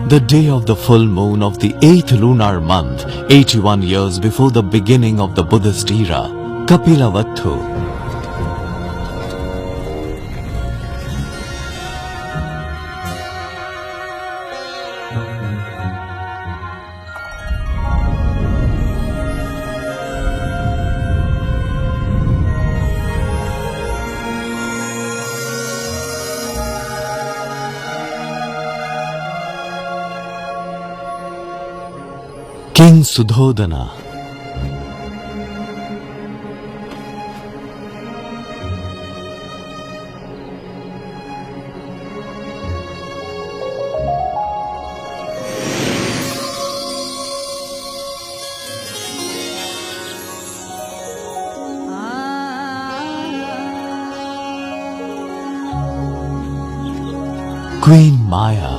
The day of the full moon of the 8th lunar month, 81 years before the beginning of the Buddhist era, Kapilavattu. King Sudhodana. Queen Maya.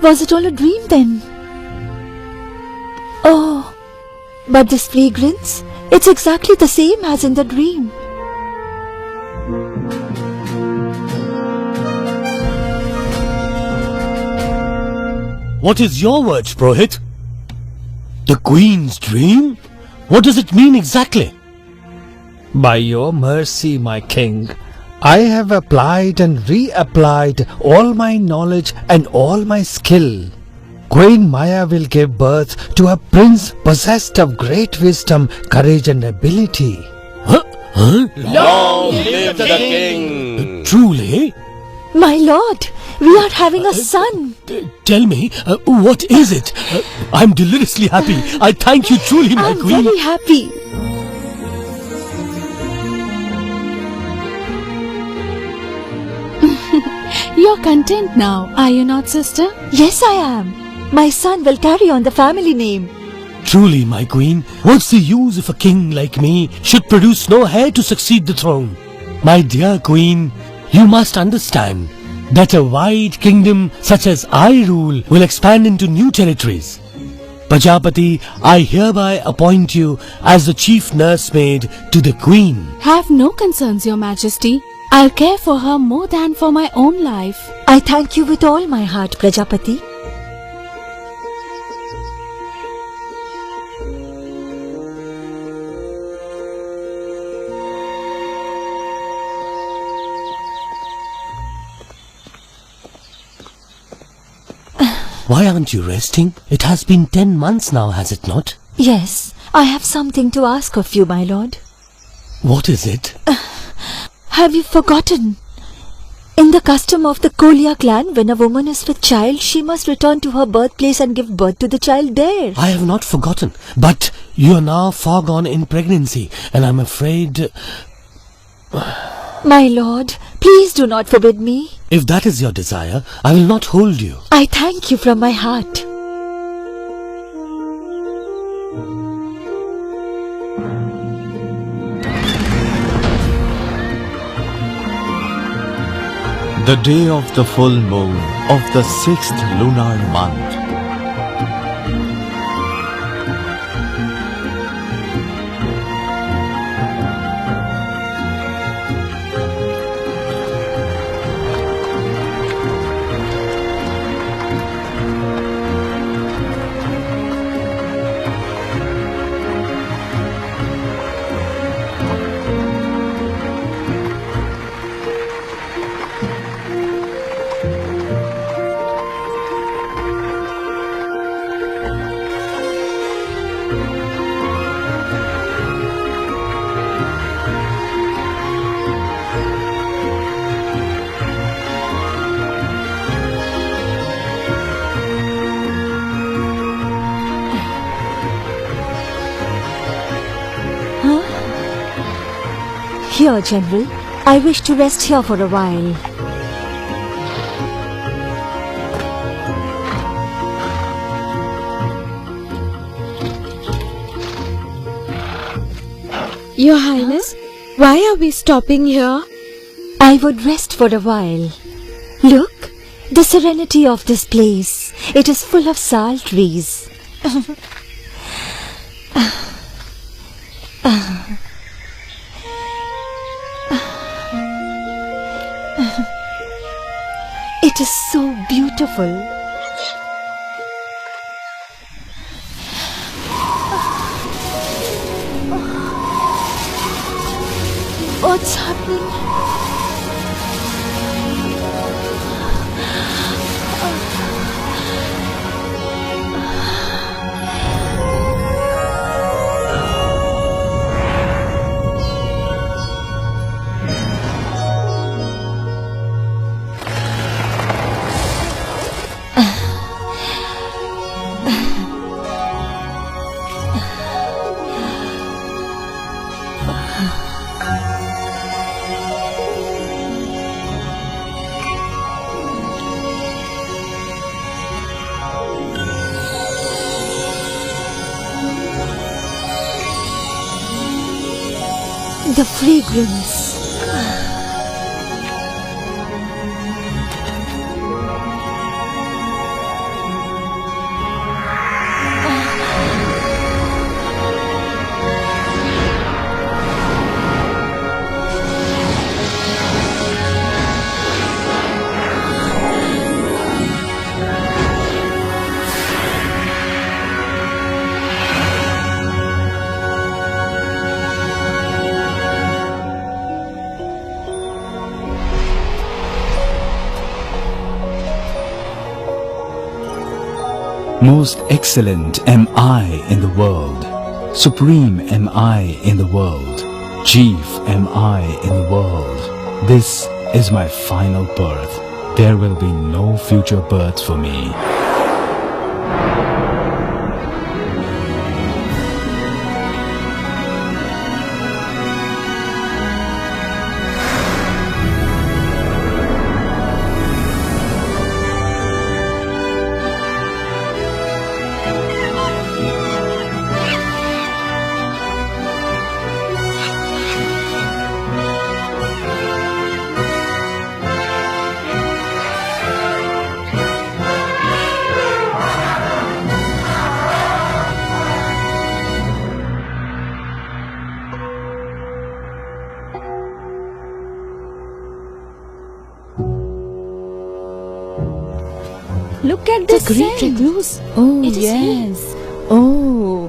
Was it all a dream then? Oh, but this fragrance, it's exactly the same as in the dream. What is your words, Purohit? The Queen's dream? What does it mean exactly? By your mercy, my king, I have applied and reapplied all my knowledge and all my skill. Queen Maya will give birth to a prince possessed of great wisdom, courage and ability. Long live the king! Truly? My lord, we are having a son. Tell me, what is it? I'm deliriously happy. I thank you truly, my queen. I'm very happy. You're content now, are you not, sister? Yes, I am. My son will carry on the family name. Truly, my queen, what's the use if a king like me should produce no heir to succeed the throne? My dear queen, you must understand that a wide kingdom such as I rule will expand into new territories. Prajapati, I hereby appoint you as the chief nursemaid to the queen. Have no concerns, your majesty. I'll care for her more than for my own life. I thank you with all my heart, Prajapati. Why aren't you resting? It has been 10 months now, has it not? Yes, I have something to ask of you, my lord. What is it? Have you forgotten? In the custom of the Kolia clan, when a woman is with child, she must return to her birthplace and give birth to the child there. I have not forgotten, but you are now far gone in pregnancy, and I'm afraid... My lord, please do not forbid me. If that is your desire, I will not hold you. I thank you from my heart. The day of the full moon of the 6th lunar month. Here, General. I wish to rest here for a while. Your Highness, why are we stopping here? I would rest for a while. Look, the serenity of this place. It is full of sal trees. It is so beautiful. What's happening? The fragrance. Most excellent am I in the world, supreme am I in the world, chief am I in the world. This is my final birth. There will be no future births for me. Look at the green recluse. Oh, It is yes. Oh.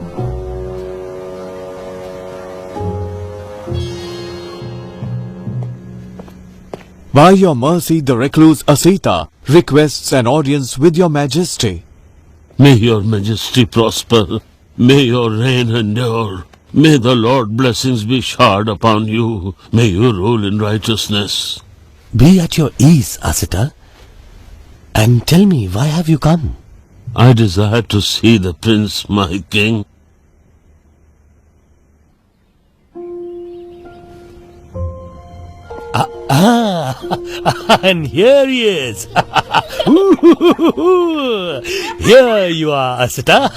By your mercy, the recluse Asita requests an audience with your majesty. May your majesty prosper. May your reign endure. May the Lord blessings be showered upon you. May you rule in righteousness. Be at your ease, Asita. And tell me, why have you come? I desire to see the prince, my king. And here he is. Here you are, Asita.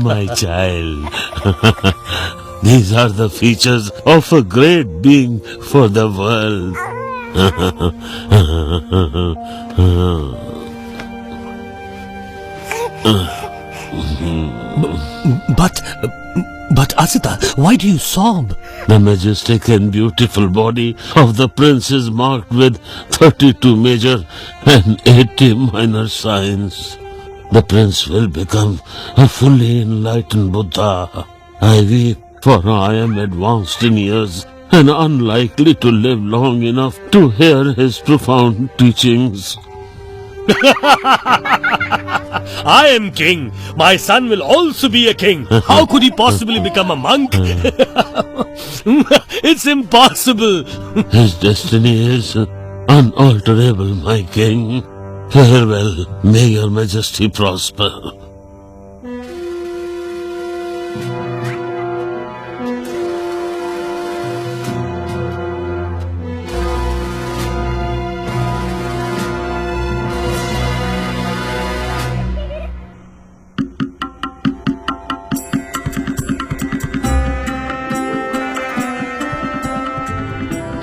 My child. These are the features of a great being for the world. But Asita, why do you sob? The majestic and beautiful body of the prince is marked with 32 major and 80 minor signs. The prince will become a fully enlightened Buddha. I weep, for I am advanced in years and unlikely to live long enough to hear his profound teachings. I am king. My son will also be a king. How could he possibly become a monk? It's impossible. His destiny is unalterable, my king. Farewell. May your majesty prosper.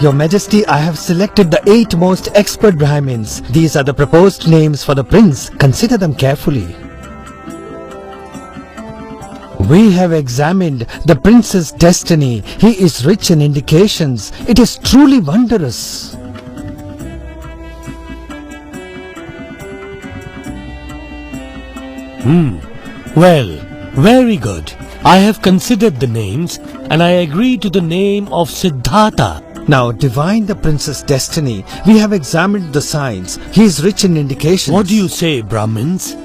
Your Majesty, I have selected the 8 most expert Brahmins. These are the proposed names for the prince. Consider them carefully. We have examined the prince's destiny. He is rich in indications. It is truly wondrous. Well, very good. I have considered the names and I agree to the name of Siddhartha. Now divine the prince's destiny. We have examined the signs. He is rich in indications. What do you say, Brahmins?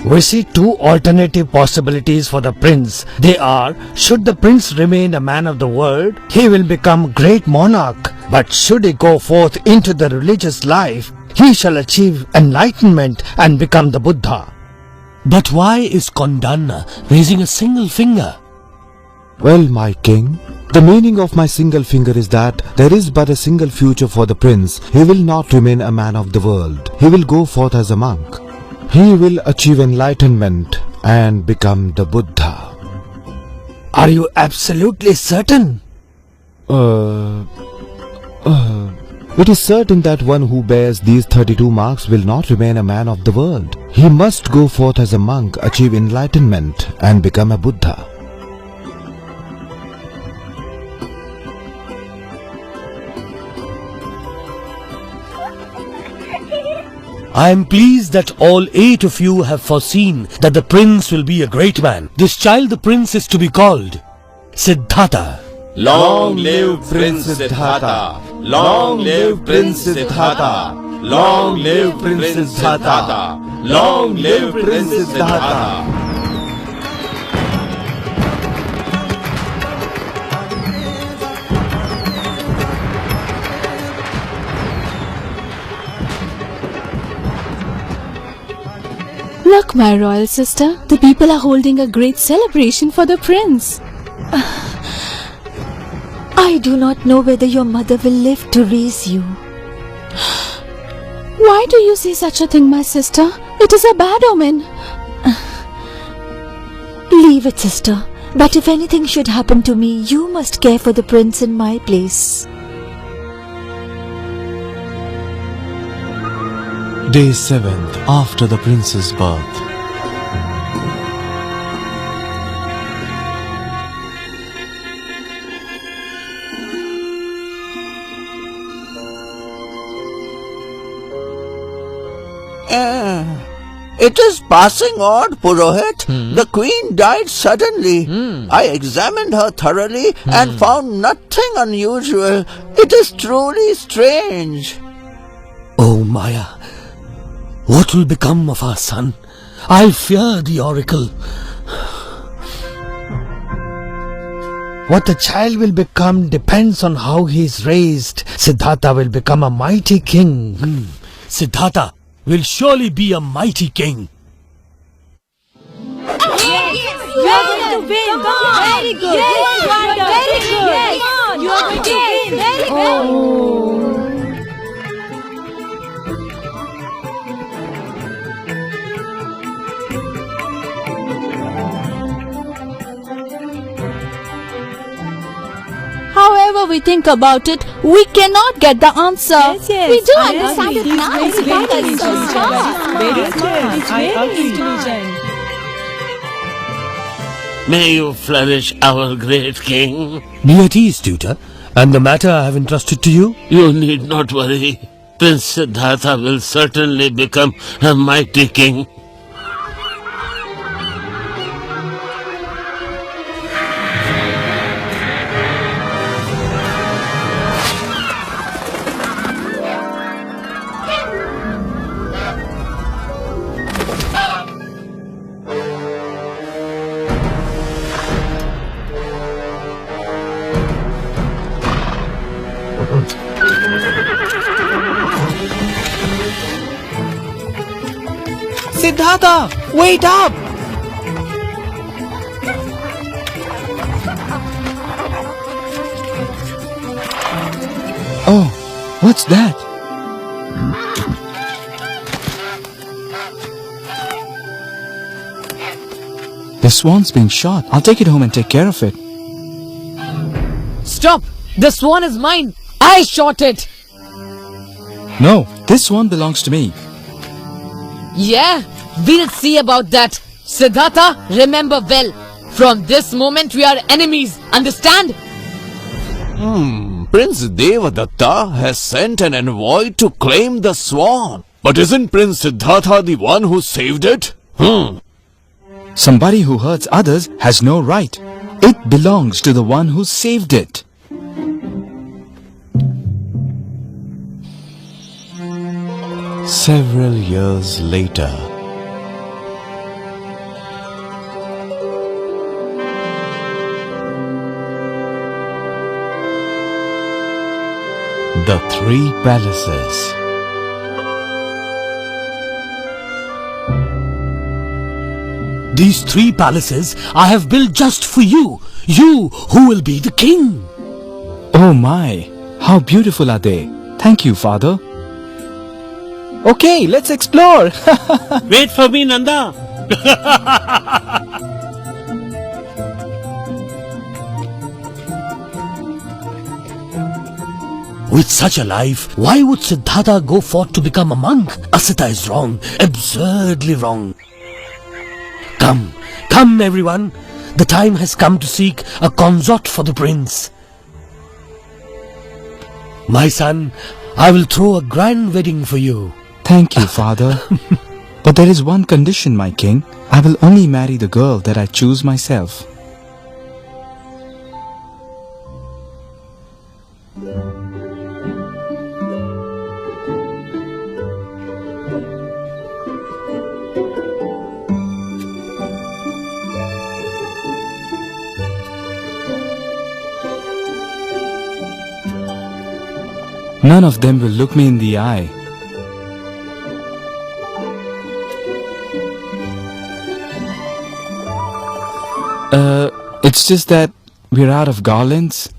We see 2 alternative possibilities for the prince. They are, should the prince remain a man of the world, he will become great monarch. But should he go forth into the religious life, he shall achieve enlightenment and become the Buddha. But why is Kondanna raising a single finger? Well, my king, the meaning of my single finger is that there is but a single future for the prince. He will not remain a man of the world. He will go forth as a monk. He will achieve enlightenment and become the Buddha. Are you absolutely certain? It is certain that one who bears these 32 marks will not remain a man of the world. He must go forth as a monk, achieve enlightenment and become a Buddha. I am pleased that all 8 of you have foreseen that the prince will be a great man. This child the prince is to be called Siddhartha. Long live Prince Siddhartha! Long live Prince Siddhartha! Long live Prince Siddhartha! Long live Prince Siddhartha! Look, my royal sister, the people are holding a great celebration for the prince. I do not know whether your mother will live to raise you. Why do you say such a thing, my sister? It is a bad omen. Leave it, sister. But if anything should happen to me, you must care for the prince in my place. Day 7th after the prince's birth. It is passing odd, Purohit. The queen died suddenly. I examined her thoroughly and found nothing unusual. It is truly strange. Oh Maya, what will become of our son? I fear the oracle. What the child will become depends on how he is raised. Siddhartha will become a mighty king. Siddhartha will surely be a mighty king. You are going to win. Very good. Very good. You are going to win. Very good. However we think about it, we cannot get the answer. Yes. We do understand it now. Siddhartha is so smart. Very smart. It's very intelligent. May you flourish, our great king. Be at ease, tutor, and the matter I have entrusted to you. You need not worry. Prince Siddhartha will certainly become a mighty king. Siddhartha, wait up! Oh, what's that? The swan's been shot. I'll take it home and take care of it. Stop! The swan is mine! I shot it! No, this swan belongs to me. Yeah, we'll see about that. Siddhartha, remember well. From this moment we are enemies, understand? Prince Devadatta has sent an envoy to claim the swan. But isn't Prince Siddhartha the one who saved it? Somebody who hurts others has no right. It belongs to the one who saved it. Several years later. The Three Palaces. These 3 palaces I have built just for you. You who will be the king. Oh my, how beautiful are they. Thank you, father. Okay, let's explore. Wait for me, Nanda. With such a life, why would Siddhartha go forth to become a monk? Asita is wrong, absurdly wrong. Come everyone. The time has come to seek a consort for the prince. My son, I will throw a grand wedding for you. Thank you, father. But there is one condition, my king. I will only marry the girl that I choose myself. None of them will look me in the eye. It's just that we're out of garlands.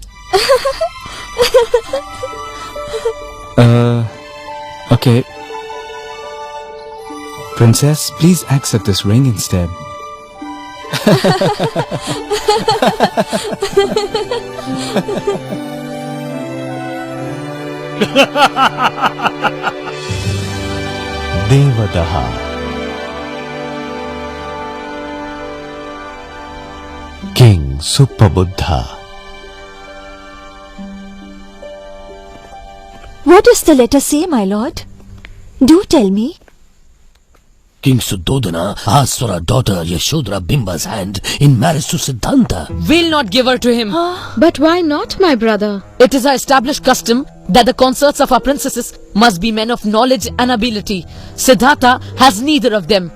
Okay. Princess, please accept this ring instead. Devadaha. King Supabuddha. What does the letter say, my lord? Do tell me. King Suddhodana asked for our daughter Yashodhara Bimba's hand in marriage to Siddhanta. We'll not give her to him. But why not, my brother? It is our established custom that the consorts of our princesses must be men of knowledge and ability. Siddhartha has neither of them.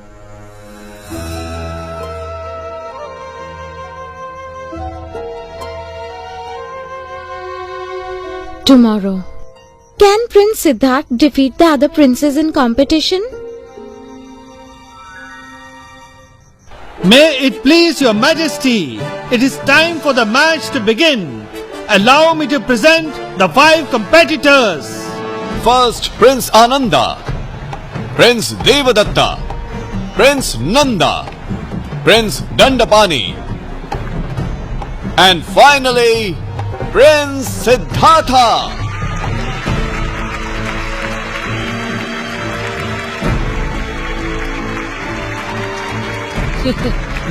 Tomorrow. Can Prince Siddharth defeat the other princes in competition? May it please your majesty, it is time for the match to begin. Allow me to present the 5 competitors. First, Prince Ananda, Prince Devadatta, Prince Nanda, Prince Dandapani, and finally, Prince Siddhartha.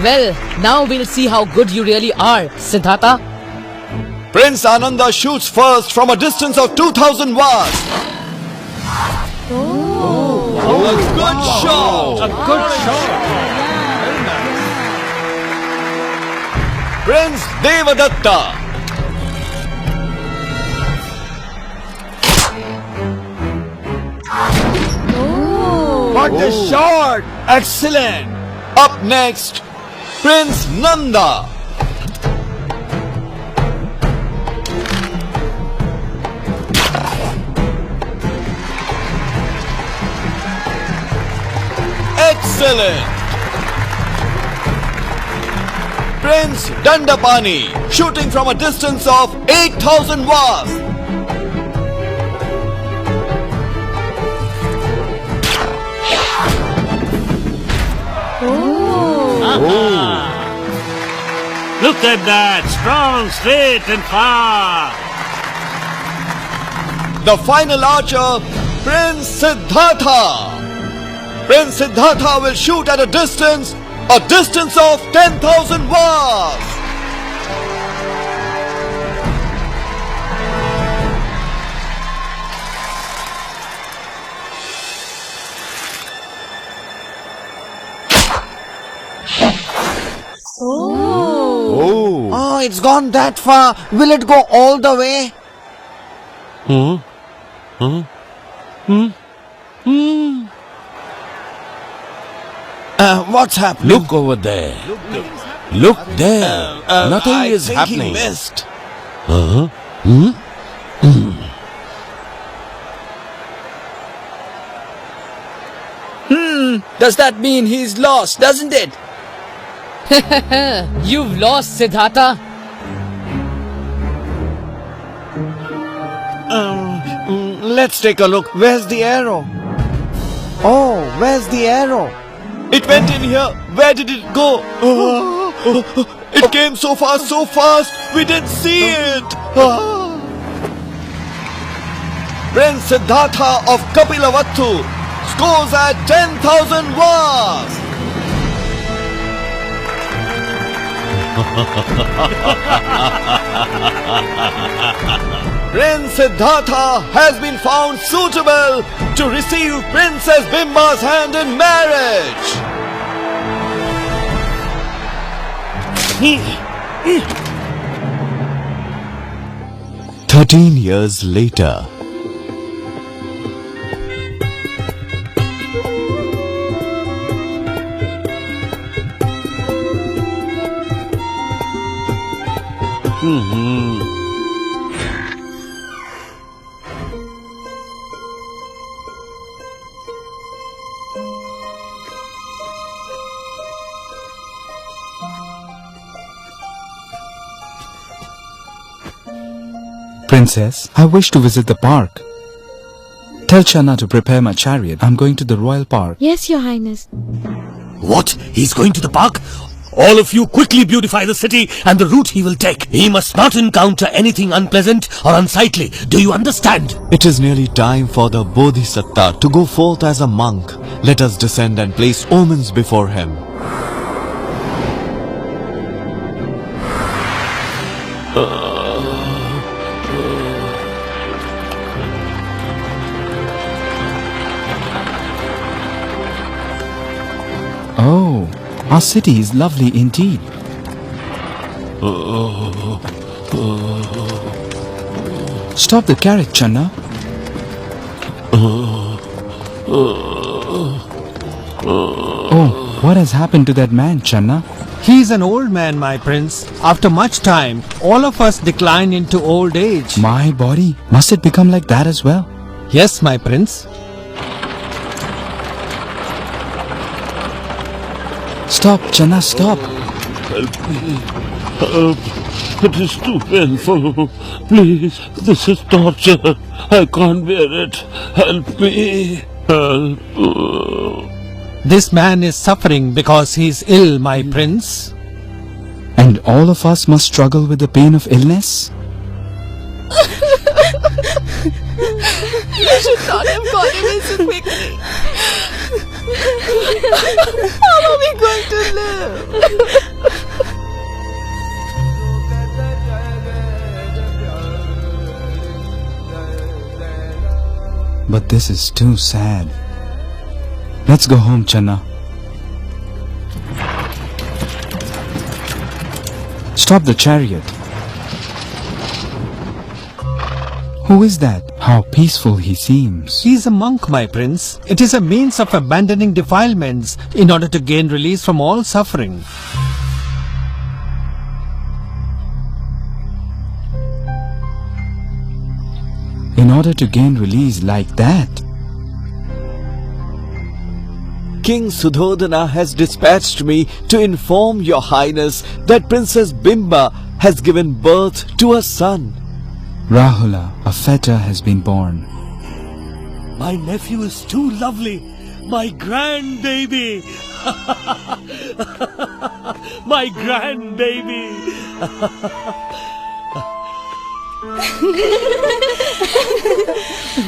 Well, now we'll see how good you really are, Siddhartha. Prince Ananda shoots first from a distance of 2000 watts. A good shot. A good shot. Prince Devadatta. What a shot! Excellent! Up next, Prince Nanda. Excellent! Prince Dandapani, shooting from a distance of 8000 watts. Look at that! Strong, straight and far! The final archer, Prince Siddhartha. Prince Siddhartha will shoot at a distance of 10,000 wars. Oh, it's gone that far. Will it go all the way? What's happening? Look over there. Look there. Nothing is happening. He missed. Does that mean he's lost, doesn't it? You've lost, Siddhartha. Let's take a look. Where's the arrow? Oh, where's the arrow? It went in here. Where did it go? It came so fast, we didn't see it. Prince Siddhartha of Kapilavattu scores at 10,000 wars. Prince Siddhartha has been found suitable to receive Princess Bimba's hand in marriage. 13 years later. Princess, I wish to visit the park. Tell Channa to prepare my chariot. I'm going to the royal park. Yes, Your Highness. What? He's going to the park? All of you quickly beautify the city and the route he will take. He must not encounter anything unpleasant or unsightly. Do you understand? It is nearly time for the Bodhisattva to go forth as a monk. Let us descend and place omens before him. Oh, our city is lovely indeed. Stop the carriage, Channa. Oh, what has happened to that man, Channa? He is an old man, my prince. After much time, all of us decline into old age. My body? Must it become like that as well? Yes, my prince. Stop, Channa, stop. Help me. Help. It is too painful. Please, this is torture. I can't bear it. Help me. Help. This man is suffering because he is ill, my prince. And all of us must struggle with the pain of illness? You should not have got away so quickly. How are we going to live? But this is too sad. Let's go home, Channa. Stop the chariot. Who is that? How peaceful he seems. He is a monk, my prince. It is a means of abandoning defilements in order to gain release from all suffering. In order to gain release like that? King Sudhodana has dispatched me to inform your highness that Princess Bimba has given birth to a son. Rahula, a fetter has been born. My nephew is too lovely. My grandbaby! My grandbaby!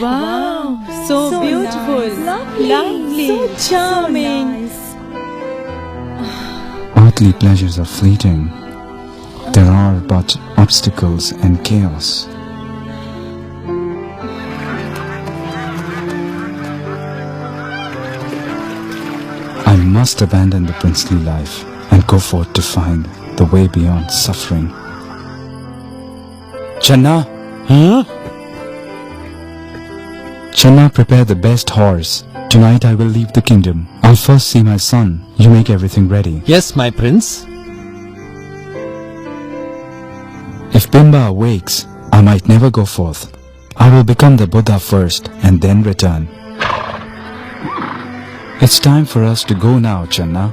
Wow, so beautiful, lovely, so charming. Earthly pleasures are fleeting. There are but obstacles and chaos. I must abandon the princely life and go forth to find the way beyond suffering. Channa! Huh? Channa, prepare the best horse. Tonight I will leave the kingdom. I'll first see my son. You make everything ready. Yes, my prince. If Bimba awakes, I might never go forth. I will become the Buddha first and then return. It's time for us to go now, Channa.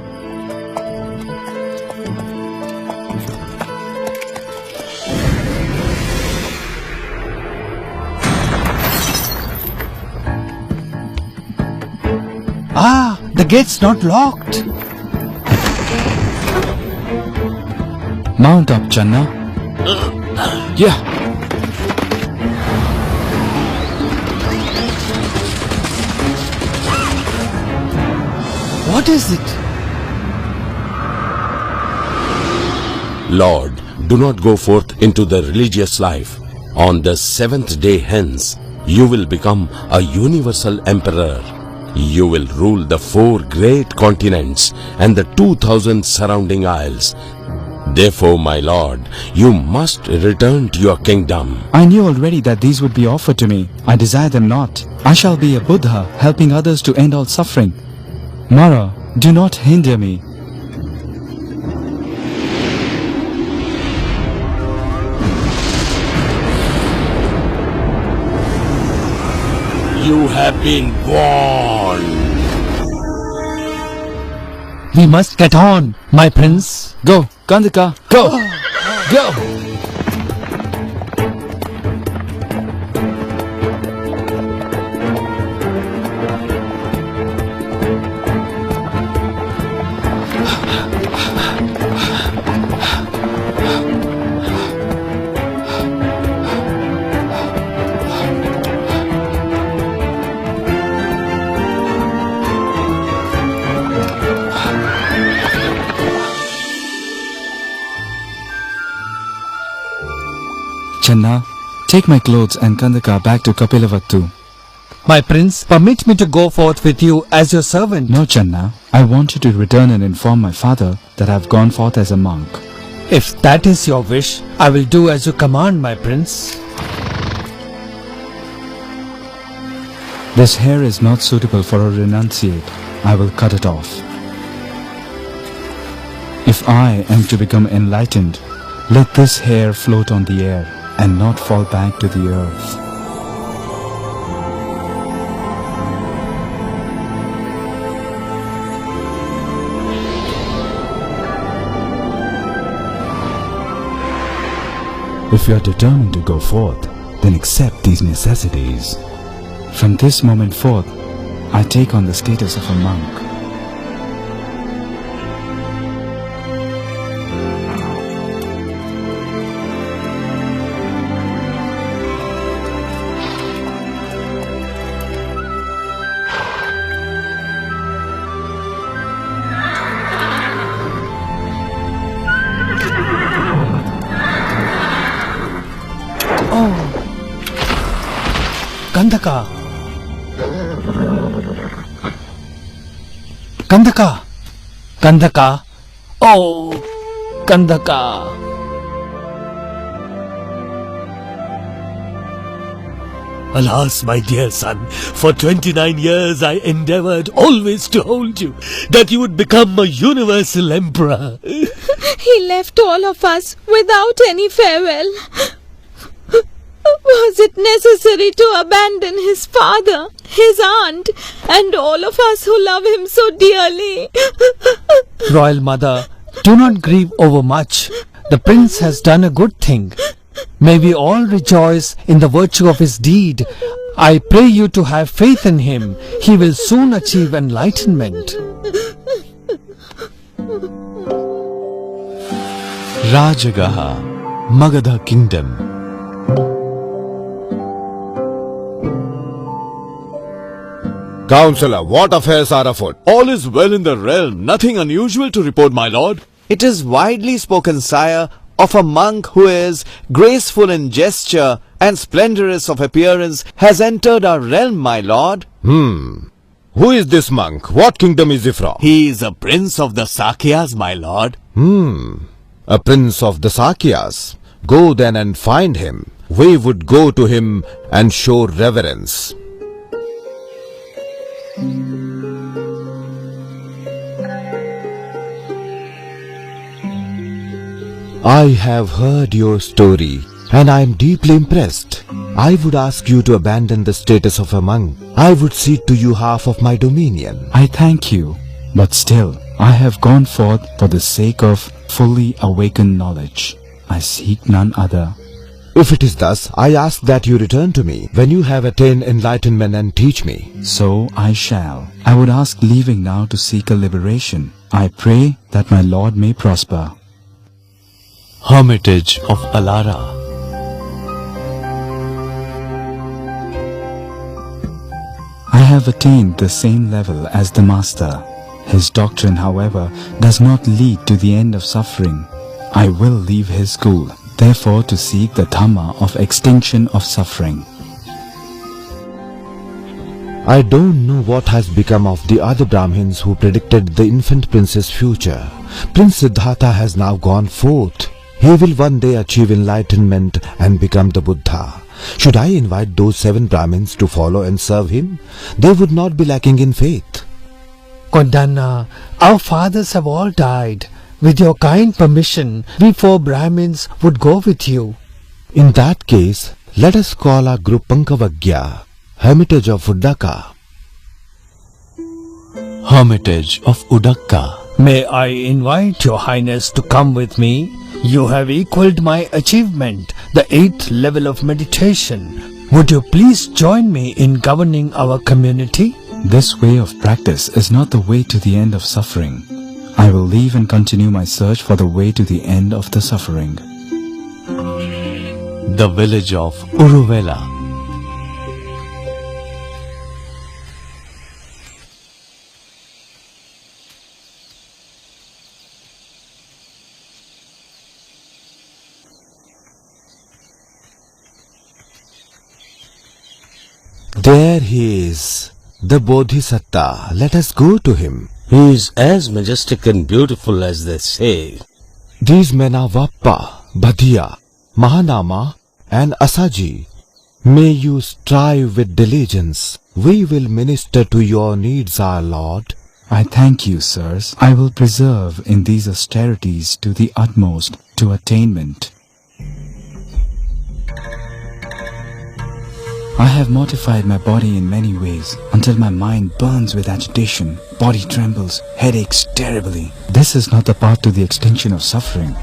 Ah, the gate's not locked. Mount up, Channa. Yeah. What is it? Lord, do not go forth into the religious life. On the 7th day hence, you will become a universal emperor. You will rule the 4 great continents and the 2,000 surrounding isles. Therefore, my lord, you must return to your kingdom. I knew already that these would be offered to me. I desire them not. I shall be a Buddha, helping others to end all suffering. Mara, do not hinder me. You have been born. We must get on, my prince. Go, Kandika, go! Go! Channa, take my clothes and Kandaka back to Kapilavattu. My prince, permit me to go forth with you as your servant. No, Channa. I want you to return and inform my father that I have gone forth as a monk. If that is your wish, I will do as you command, my prince. This hair is not suitable for a renunciate. I will cut it off. If I am to become enlightened, let this hair float on the air and not fall back to the earth. If you are determined to go forth, then accept these necessities. From this moment forth, I take on the status of a monk. Kandaka. Kandaka. Kandaka. Oh, Kandaka. Alas, my dear son, for 29 years I endeavored always to hold you, that you would become a universal emperor. He left all of us without any farewell. Was it necessary to abandon his father, his aunt, and all of us who love him so dearly? Royal mother, do not grieve over much. The prince has done a good thing. May we all rejoice in the virtue of his deed. I pray you to have faith in him. He will soon achieve enlightenment. Rajagaha, Magadha Kingdom. Counselor, what affairs are afoot? All is well in the realm. Nothing unusual to report, my lord. It is widely spoken, sire, of a monk who is graceful in gesture and splendorous of appearance has entered our realm, my lord. Who is this monk? What kingdom is he from? He is a prince of the Sakyas, my lord. A prince of the Sakyas. Go then and find him. We would go to him and show reverence. I have heard your story and I am deeply impressed. I would ask you to abandon the status of a monk. I would cede to you half of my dominion. I thank you, but still, I have gone forth for the sake of fully awakened knowledge. I seek none other. If it is thus, I ask that you return to me when you have attained enlightenment and teach me. So I shall. I would ask leaving now to seek a liberation. I pray that my Lord may prosper. Hermitage of Alara. I have attained the same level as the Master. His doctrine, however, does not lead to the end of suffering. I will leave his school, therefore to seek the Dhamma of extinction of suffering. I don't know what has become of the other Brahmins who predicted the infant prince's future. Prince Siddhartha has now gone forth. He will one day achieve enlightenment and become the Buddha. Should I invite those 7 Brahmins to follow and serve him? They would not be lacking in faith. Kondanna, our fathers have all died. With your kind permission, we 4 Brahmins would go with you. In that case, let us call our group Pankavagya, Hermitage of Udaka. Hermitage of Udaka. May I invite your highness to come with me? You have equaled my achievement, the 8th level of meditation. Would you please join me in governing our community? This way of practice is not the way to the end of suffering. I will leave and continue my search for the way to the end of the suffering. The village of Uruvela. There he is, the Bodhisatta. Let us go to him. He is as majestic and beautiful as they say. These men are Vappa, Bhadia, Mahanama and Asaji. May you strive with diligence. We will minister to your needs, our Lord. I thank you, sirs. I will preserve in these austerities to the utmost to attainment. I have mortified my body in many ways until my mind burns with agitation, body trembles, head aches terribly. This is not the path to the extinction of suffering.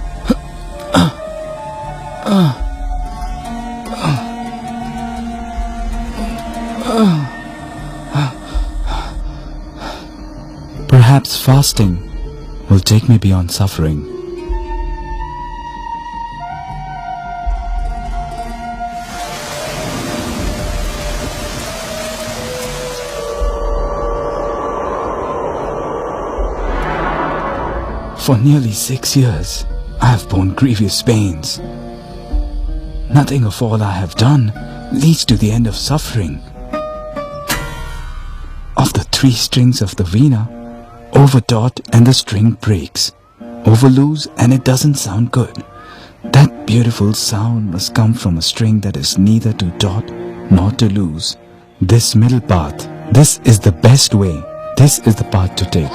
Perhaps fasting will take me beyond suffering. For nearly 6 years, I have borne grievous pains. Nothing of all I have done leads to the end of suffering. Of the 3 strings of the veena, overtaut and the string breaks. Overloose and it doesn't sound good. That beautiful sound must come from a string that is neither too taut nor too loose. This middle path, this is the best way. This is the path to take.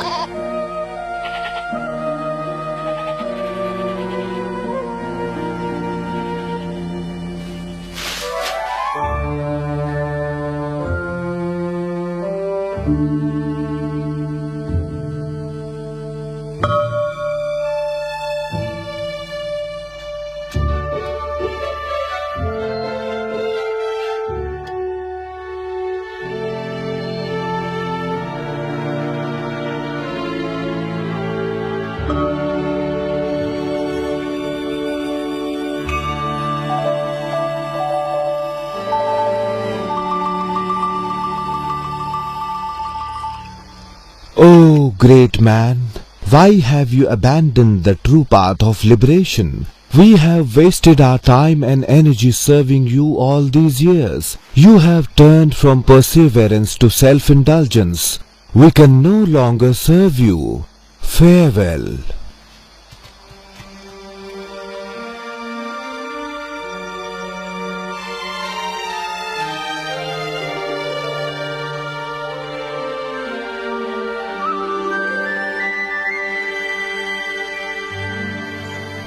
Oh, great man, why have you abandoned the true path of liberation? We have wasted our time and energy serving you all these years. You have turned from perseverance to self-indulgence. We can no longer serve you. Farewell.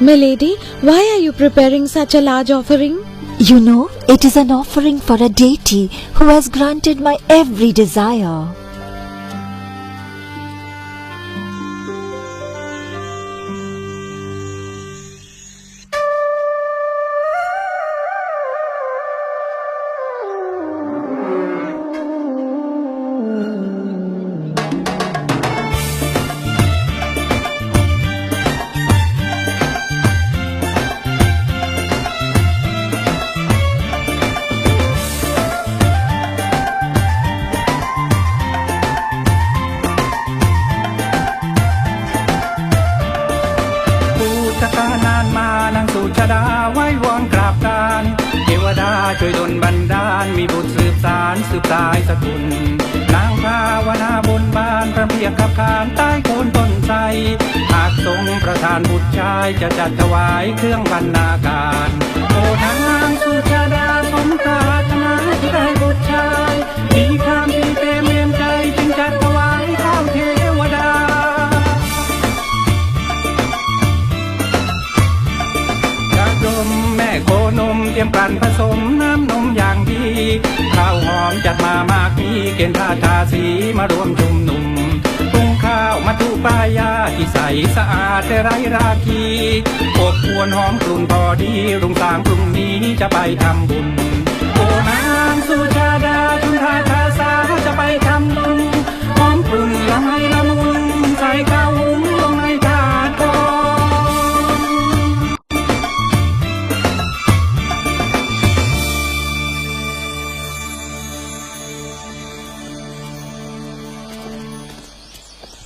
Milady, why are you preparing such a large offering? You know, it is an offering for a deity who has granted my every desire.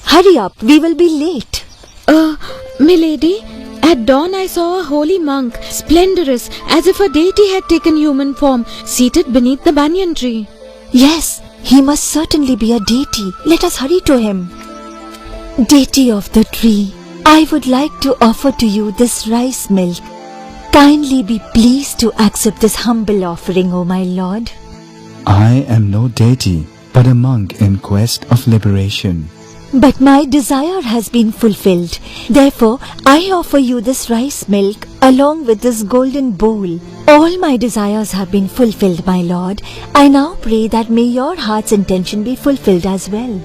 Hurry up, we will be late. Milady, at dawn I saw a holy monk, splendorous, as if a deity had taken human form, seated beneath the banyan tree. Yes, he must certainly be a deity. Let us hurry to him. Deity of the tree, I would like to offer to you this rice milk. Kindly be pleased to accept this humble offering, O my lord. I am no deity, but a monk in quest of liberation. But my desire has been fulfilled. Therefore, I offer you this rice milk along with this golden bowl. All my desires have been fulfilled, my lord. I now pray that may your heart's intention be fulfilled as well.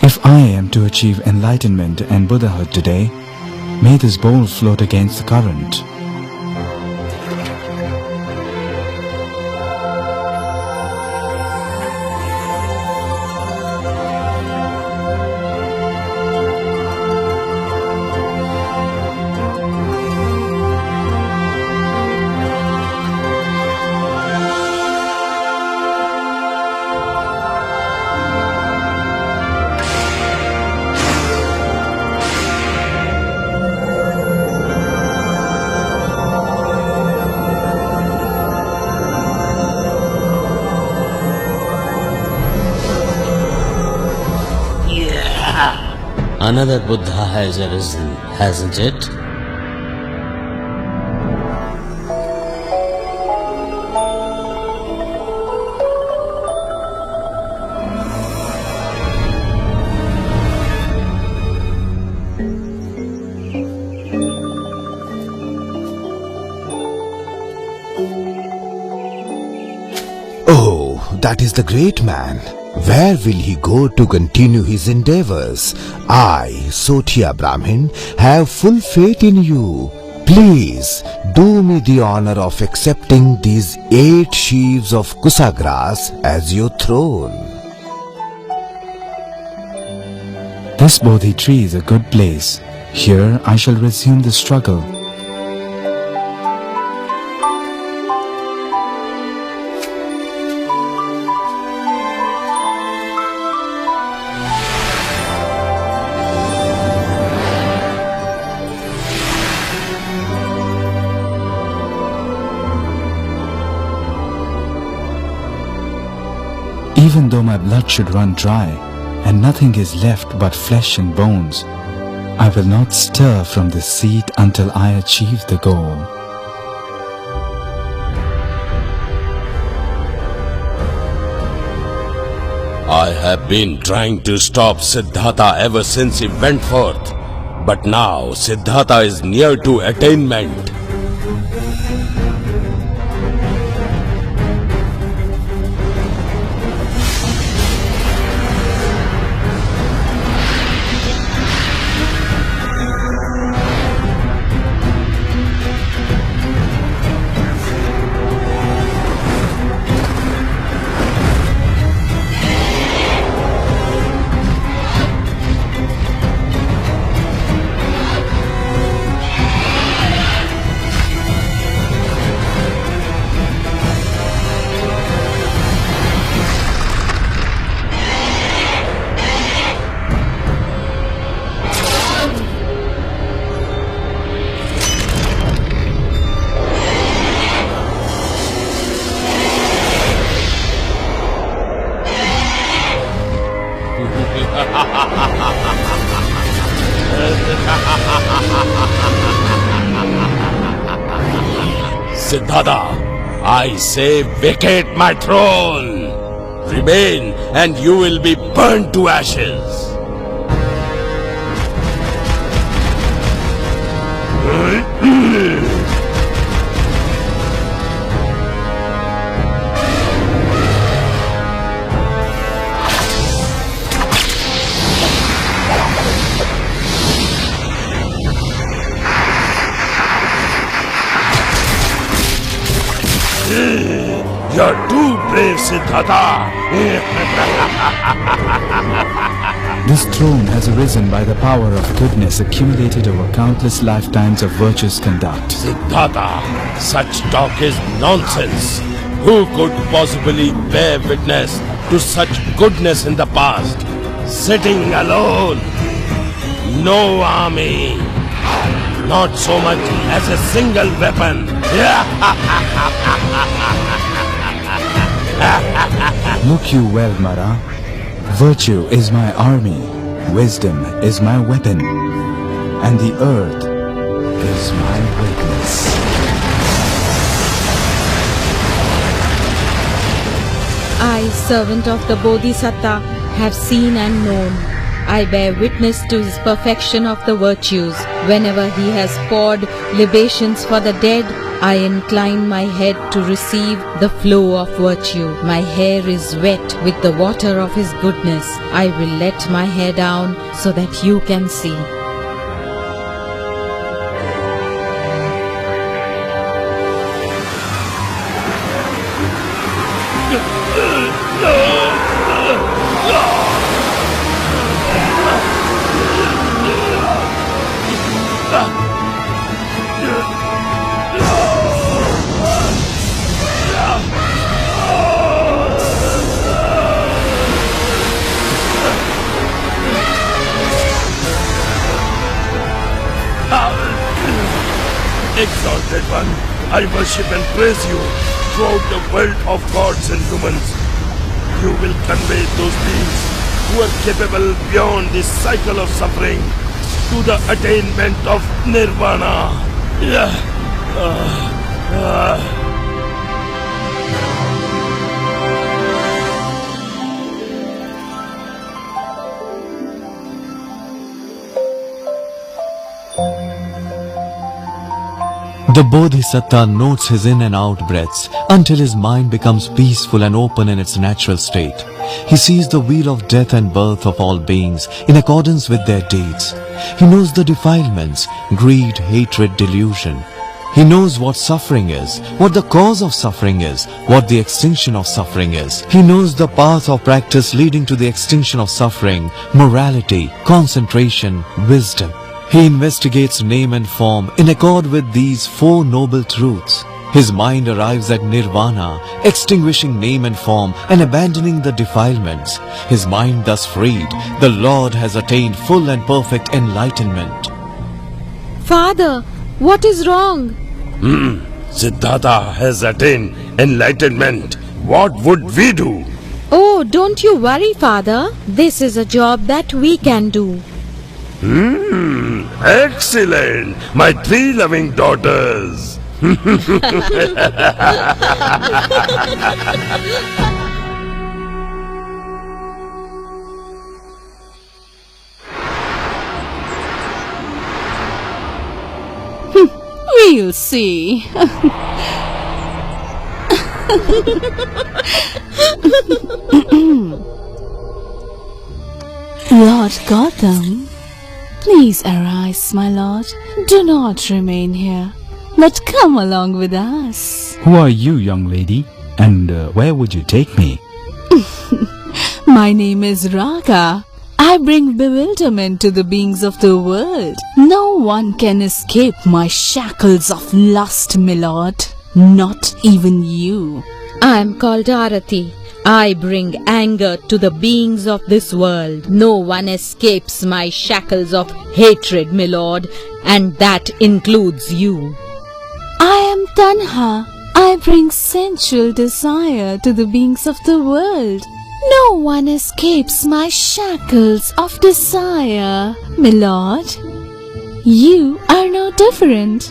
If I am to achieve enlightenment and Buddhahood today, may this bowl float against the current. Another Buddha has arisen, hasn't it? Oh, that is the great man. Where will he go to continue his endeavors? I, Sotia Brahmin, have full faith in you. Please, do me the honor of accepting these 8 sheaves of kusa grass as your throne. This Bodhi tree is a good place. Here I shall resume the struggle. Even though my blood should run dry, and nothing is left but flesh and bones, I will not stir from this seat until I achieve the goal. I have been trying to stop Siddhartha ever since he went forth, but now Siddhartha is near to attainment. Siddhartha, I say vacate my throne. Remain and you will be burned to ashes. You're too brave, Siddhartha. This throne has arisen by the power of goodness accumulated over countless lifetimes of virtuous conduct. Siddhartha, such talk is nonsense. Who could possibly bear witness to such goodness in the past? Sitting alone, no army, not so much as a single weapon. Look you well, Mara. Virtue is my army, wisdom is my weapon, and the earth is my witness. I, servant of the Bodhisattva, have seen and known. I bear witness to his perfection of the virtues. Whenever he has poured libations for the dead, I incline my head to receive the flow of virtue. My hair is wet with the water of his goodness. I will let my hair down so that you can see. Exalted One, I worship and praise you throughout the world of gods and humans. You will convey those beings who are capable beyond this cycle of suffering to the attainment of nirvana. The Bodhisattva notes his in and out breaths until his mind becomes peaceful and open in its natural state. He sees the wheel of death and birth of all beings in accordance with their deeds. He knows the defilements, greed, hatred, delusion. He knows what suffering is, what the cause of suffering is, what the extinction of suffering is. He knows the path of practice leading to the extinction of suffering, morality, concentration, wisdom. He investigates name and form in accord with these four noble truths. His mind arrives at nirvana, extinguishing name and form and abandoning the defilements. His mind thus freed, the Lord has attained full and perfect enlightenment. Father, what is wrong? Siddhartha has attained enlightenment. What would we do? Oh, don't you worry, Father. This is a job that we can do. Excellent, my three loving daughters. We'll see. Lord Gotham, please arise, my lord. Do not remain here, but come along with us. Who are you, young lady? And where would you take me? My name is Raga. I bring bewilderment to the beings of the world. No one can escape my shackles of lust, my lord. Not even you. I am called Arati. I bring anger to the beings of this world. No one escapes my shackles of hatred, my lord, and that includes you. I am Tanha. I bring sensual desire to the beings of the world. No one escapes my shackles of desire, my lord. You are no different.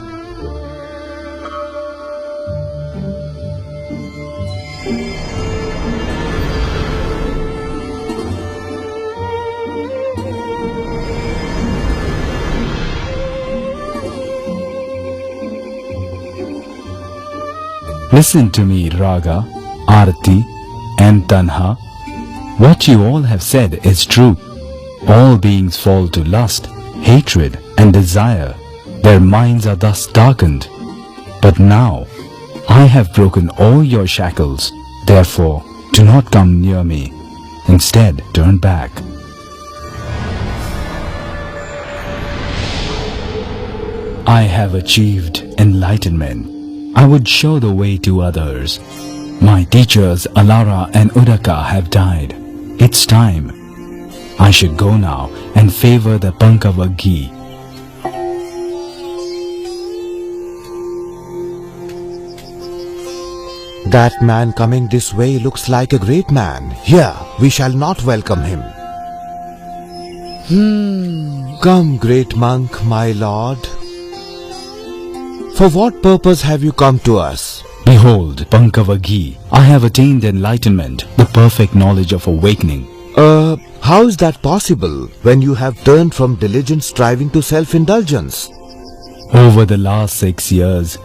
Listen to me, Raga, Arati, and Tanha. What you all have said is true. All beings fall to lust, hatred, and desire. Their minds are thus darkened. But now, I have broken all your shackles. Therefore, do not come near me. Instead, turn back. I have achieved enlightenment. I would show the way to others. My teachers Alara and Udaka have died. It's time. I should go now and favor the Pankavagi. That man coming this way looks like a great man. Here, we shall not welcome him. Come, great monk, my lord. For what purpose have you come to us? Behold, Pankavagi, I have attained enlightenment, the perfect knowledge of awakening. How is that possible when you have turned from diligent striving to self-indulgence? Over the last 6 years,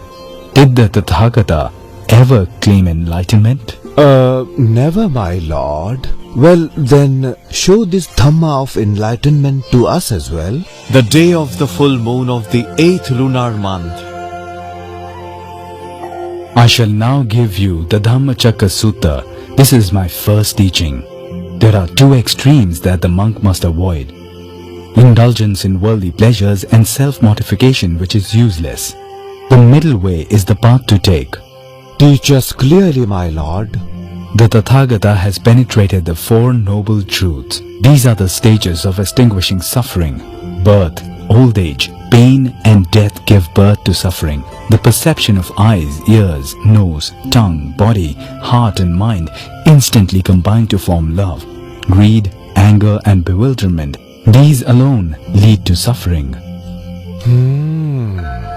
did the Tathagata ever claim enlightenment? Never, my lord. Well, then, show this Dhamma of enlightenment to us as well. The day of the full moon of the 8th lunar month. I shall now give you the Dhammacakka Sutta. This is my first teaching. There are two extremes that the monk must avoid. Indulgence in worldly pleasures and self-mortification which is useless. The middle way is the path to take. Teach us clearly, my lord. The Tathagata has penetrated the four noble truths. These are the stages of extinguishing suffering. Birth, old age, pain and death give birth to suffering. The perception of eyes, ears, nose, tongue, body, heart and mind instantly combine to form love. Greed, anger and bewilderment, these alone lead to suffering.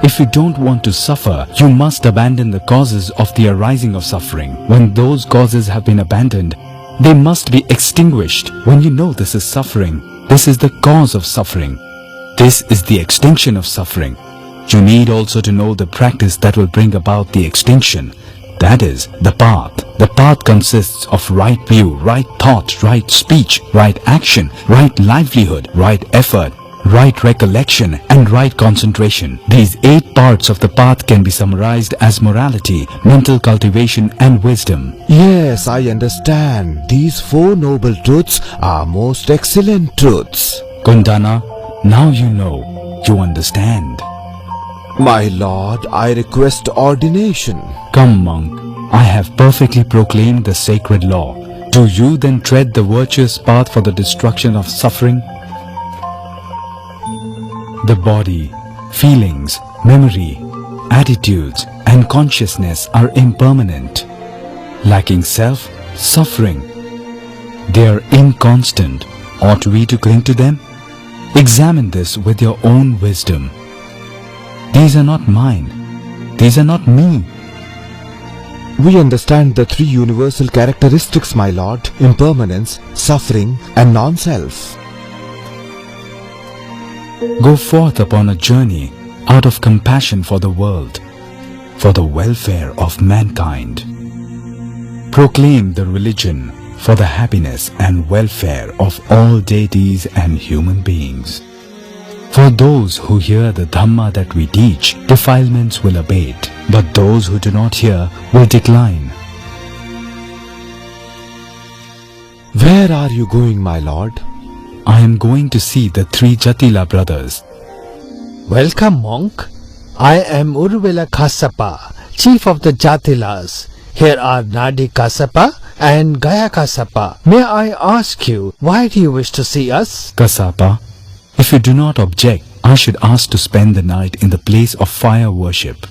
If you don't want to suffer, you must abandon the causes of the arising of suffering. When those causes have been abandoned, they must be extinguished. When you know this is suffering, this is the cause of suffering. This is the extinction of suffering. You need also to know the practice that will bring about the extinction. That is, the path. The path consists of right view, right thought, right speech, right action, right livelihood, right effort, right recollection and right concentration. These 8 parts of the path can be summarized as morality, mental cultivation and wisdom. Yes, I understand. These 4 noble truths are most excellent truths. Kundana, now you know, you understand. My lord, I request ordination. Come, monk, I have perfectly proclaimed the sacred law. Do you then tread the virtuous path for the destruction of suffering? The body, feelings, memory, attitudes and consciousness are impermanent. Lacking self, suffering. They are inconstant. Ought we to cling to them? Examine this with your own wisdom. These are not mine. These are not me. We understand the 3 universal characteristics, my lord: impermanence, suffering and non-self. Go forth upon a journey out of compassion for the world, for the welfare of mankind. Proclaim the religion for the happiness and welfare of all deities and human beings. For those who hear the Dhamma that we teach, defilements will abate, but those who do not hear will decline. Where are you going, my lord? I am going to see the 3 Jatila brothers. Welcome, monk. I am Urvila Kasapa, chief of the Jatilas. Here are Nadi Kasapa and Gaya Kasapa. May I ask you, why do you wish to see us? Kasapa, if you do not object, I should ask to spend the night in the place of fire worship.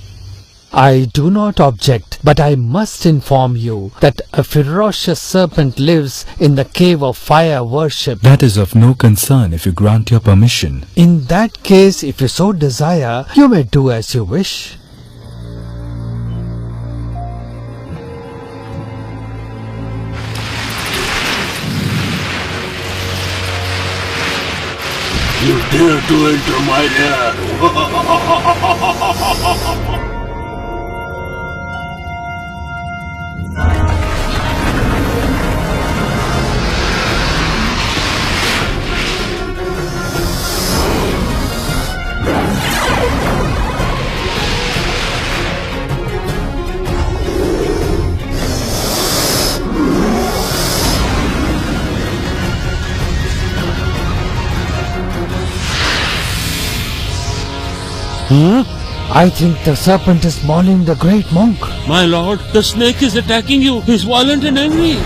I do not object, but I must inform you that a ferocious serpent lives in the cave of fire worship. That is of no concern if you grant your permission. In that case, if you so desire, you may do as you wish. You dare to enter my lair! I think the serpent is mauling the great monk. My lord, the snake is attacking you. He's violent and angry.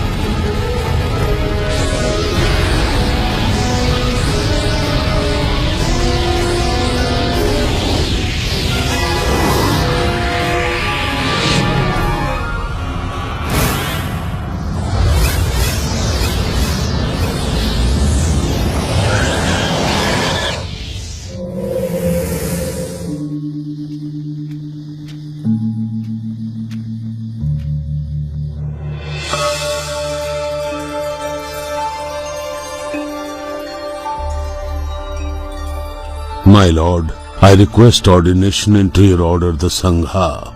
My lord, I request ordination into your order, the Sangha.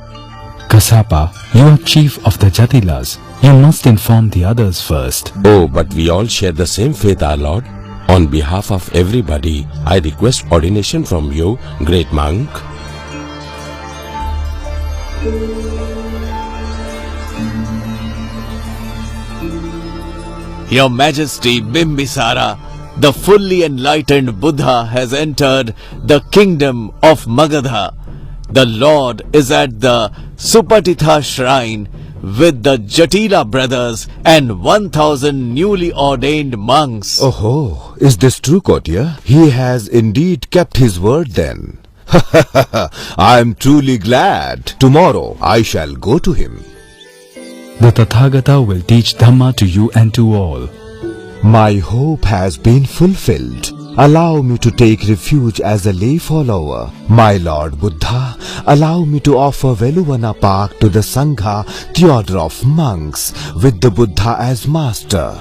Kasapa, you are chief of the Jatilas. You must inform the others first. Oh, but we all share the same faith, our lord. On behalf of everybody, I request ordination from you, great monk. Your Majesty Bimbisara, the fully enlightened Buddha has entered the kingdom of Magadha. The Lord is at the Supatitha shrine with the Jatila brothers and 1,000 newly ordained monks. Oh, is this true, courtier? He has indeed kept his word then. I am truly glad. Tomorrow I shall go to him. The Tathagata will teach Dhamma to you and to all. My hope has been fulfilled. Allow me to take refuge as a lay follower. My Lord Buddha, allow me to offer Veluvana Park to the Sangha, the order of monks, with the Buddha as master.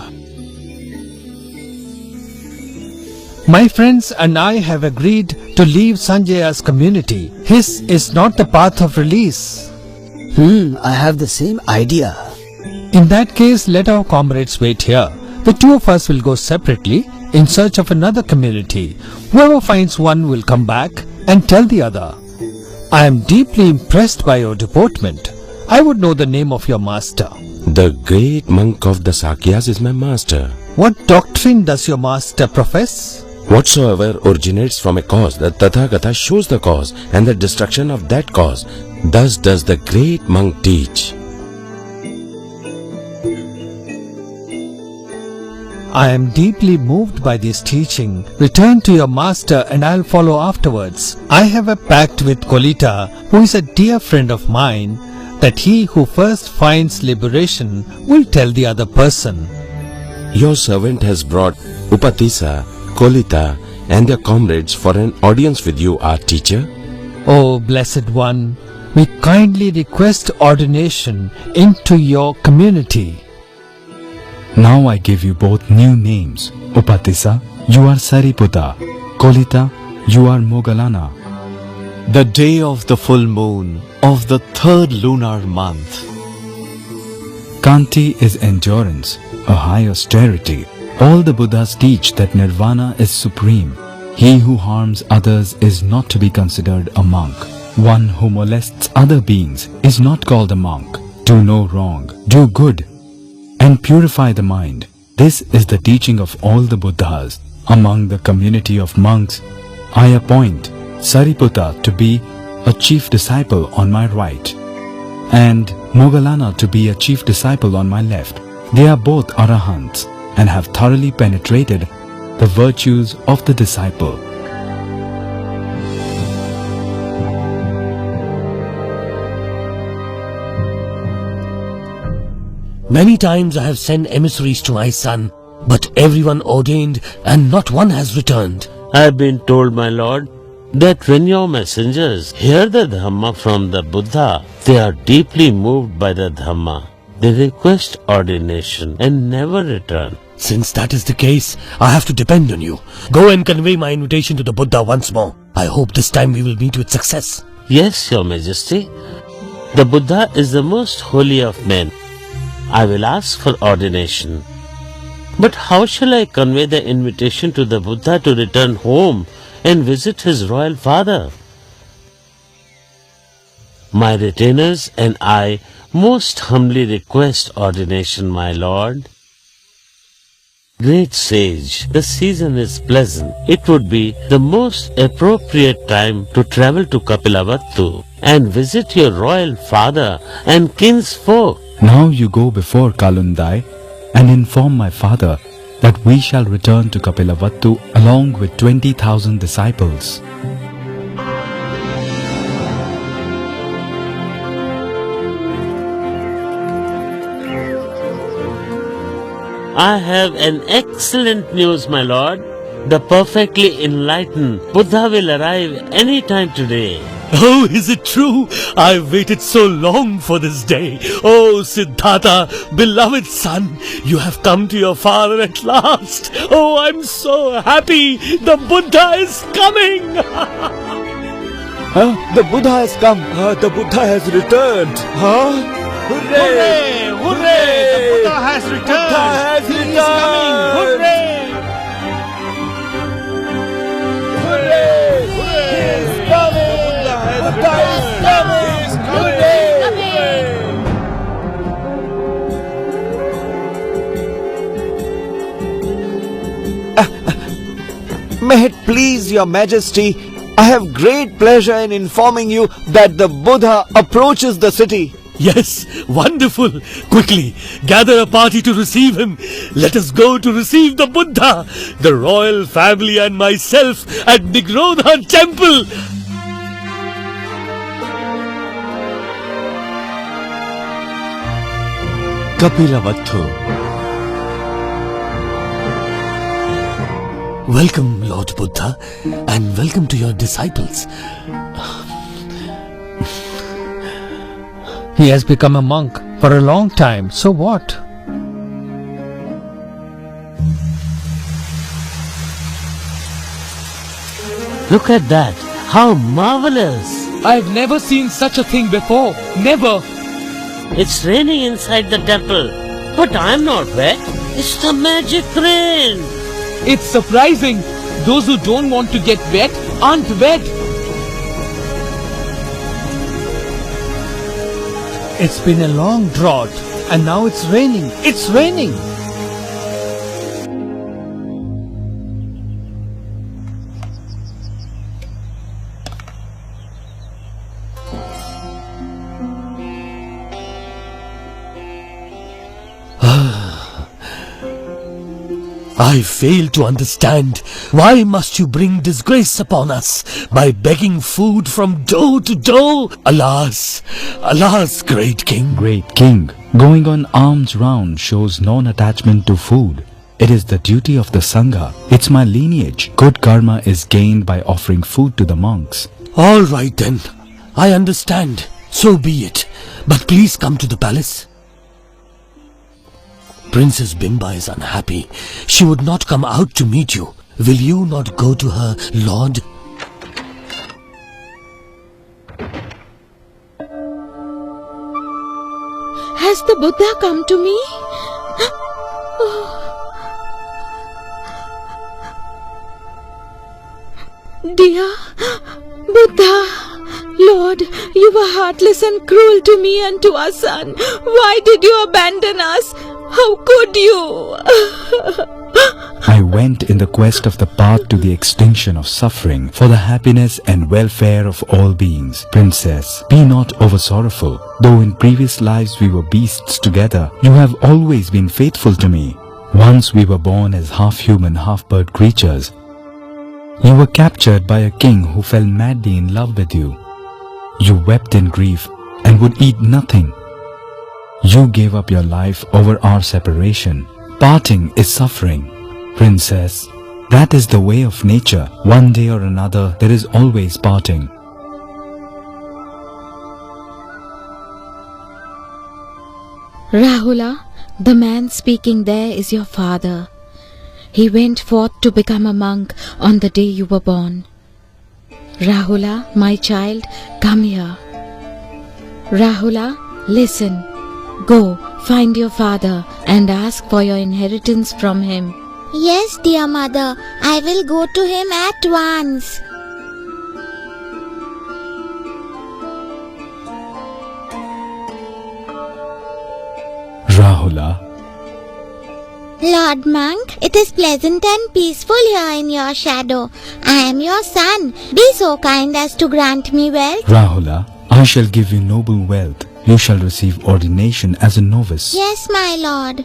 My friends and I have agreed to leave Sanjaya's community. His is not the path of release. I have the same idea. In that case, let our comrades wait here. The 2 of us will go separately in search of another community. Whoever finds one will come back and tell the other. I am deeply impressed by your deportment. I would know the name of your master. The great monk of the Sakyas is my master. What doctrine does your master profess? Whatsoever originates from a cause, the Tathagata shows the cause and the destruction of that cause. Thus does the great monk teach. I am deeply moved by this teaching. Return to your master and I'll follow afterwards. I have a pact with Kolita, who is a dear friend of mine, that he who first finds liberation will tell the other person. Your servant has brought Upatisa, Kolita and their comrades for an audience with you, our teacher. O Blessed One, we kindly request ordination into your community. Now I give you both new names. Upatisa, you are Sariputta. Kolita, you are Mogalana. The day of the full moon of the third lunar month. Kanti is endurance, a high austerity. All the Buddhas teach that Nirvana is supreme. He who harms others is not to be considered a monk. One who molests other beings is not called a monk. Do no wrong, do good, and purify the mind. This is the teaching of all the Buddhas. Among the community of monks, I appoint Sariputta to be a chief disciple on my right, and Mogalana to be a chief disciple on my left. They are both arahants and have thoroughly penetrated the virtues of the disciple. Many times I have sent emissaries to my son, but everyone ordained and not one has returned. I have been told, my lord, that when your messengers hear the Dhamma from the Buddha, they are deeply moved by the Dhamma. They request ordination and never return. Since that is the case, I have to depend on you. Go and convey my invitation to the Buddha once more. I hope this time we will meet with success. Yes, your majesty. The Buddha is the most holy of men. I will ask for ordination. But how shall I convey the invitation to the Buddha to return home and visit his royal father? My retainers and I most humbly request ordination, my lord. Great sage, the season is pleasant. It would be the most appropriate time to travel to Kapilavattu and visit your royal father and kinsfolk. Now you go before Kalundai and inform my father that we shall return to Kapilavattu along with 20,000 disciples. I have an excellent news, my lord. The perfectly enlightened Buddha will arrive any time today. Oh, is it true? I've waited so long for this day. Oh, Siddhartha, beloved son, you have come to your father at last. Oh, I'm so happy. The Buddha is coming. The Buddha has come. The Buddha has returned. Hooray! Hooray! The Buddha has returned. Buddha has He returned. is coming. Hooray! Hooray! Hooray! He is coming. The Buddha is coming. He is coming. May it please your majesty, I have great pleasure in informing you that the Buddha approaches the city. Yes, wonderful. Quickly, gather a party to receive him. Let us go to receive the Buddha, the royal family and myself at Nigrodha temple. Kapilavattu. Welcome, Lord Buddha, and welcome to your disciples. He has become a monk for a long time, so what? Look at that. How marvelous. I've never seen such a thing before. Never. It's raining inside the temple. But I'm not wet. It's the magic rain. It's surprising. Those who don't want to get wet aren't wet. It's been a long drought, and now it's raining. It's raining. I fail to understand. Why must you bring disgrace upon us by begging food from door to door? Alas, alas, great king. Great king, going on alms round shows non-attachment to food. It is the duty of the Sangha. It's my lineage. Good karma is gained by offering food to the monks. All right then. I understand. So be it. But please come to the palace. Princess Bimba is unhappy. She would not come out to meet you. Will you not go to her, Lord? Has the Buddha come to me? Dear Buddha, Lord, you were heartless and cruel to me and to our son. Why did you abandon us? How could you? I went in the quest of the path to the extinction of suffering for the happiness and welfare of all beings. Princess, be not over sorrowful. Though in previous lives we were beasts together, you have always been faithful to me. Once we were born as half-human, half-bird creatures. You were captured by a king who fell madly in love with you. You wept in grief and would eat nothing. You gave up your life over our separation. Parting is suffering. Princess, that is the way of nature. One day or another, there is always parting. Rahula, the man speaking there is your father. He went forth to become a monk on the day you were born. Rahula, my child, come here. Rahula, listen. Go, find your father and ask for your inheritance from him. Yes, dear mother, I will go to him at once. Rahula. Lord Monk, it is pleasant and peaceful here in your shadow. I am your son. Be so kind as to grant me wealth. Rahula, I shall give you noble wealth. You shall receive ordination as a novice. Yes, my lord.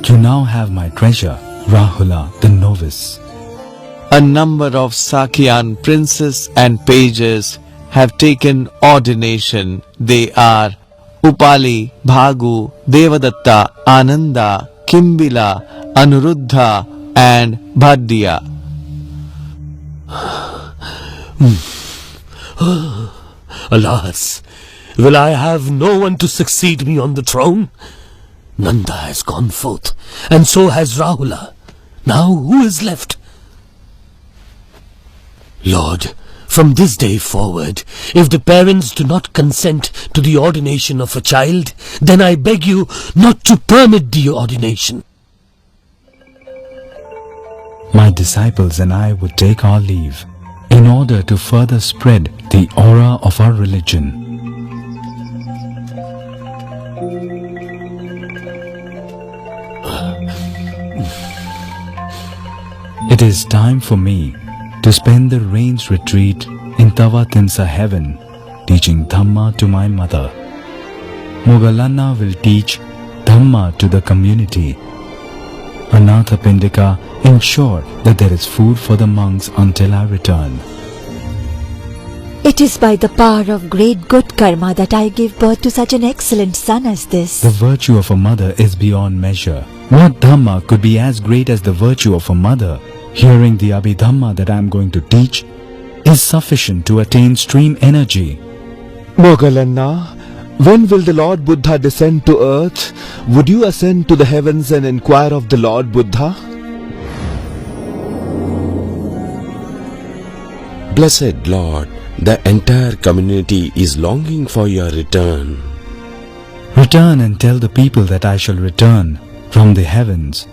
You now have my treasure, Rahula, the novice. A number of Sakyan princes and pages have taken ordination. They are Upali, Bhagu, Devadatta, Ananda, Kimbila, Anuruddha and Bhaddiya. Alas, will I have no one to succeed me on the throne? Nanda has gone forth, and so has Rahula. Now who is left? Lord, from this day forward, if the parents do not consent to the ordination of a child, then I beg you not to permit the ordination. My disciples and I would take our leave in order to further spread the aura of our religion. It is time for me to spend the rains retreat in Tavatimsa heaven, teaching Dhamma to my mother. Mogalanna will teach Dhamma to the community. Anatha Pindika ensure that there is food for the monks until I return. It is by the power of great good karma that I gave birth to such an excellent son as this. The virtue of a mother is beyond measure. What Dhamma could be as great as the virtue of a mother? Hearing the Abhidhamma that I am going to teach is sufficient to attain stream energy. Mogalanna, when will the Lord Buddha descend to earth? Would you ascend to the heavens and inquire of the Lord Buddha? Blessed Lord, the entire community is longing for your return. Return and tell the people that I shall return from the heavens.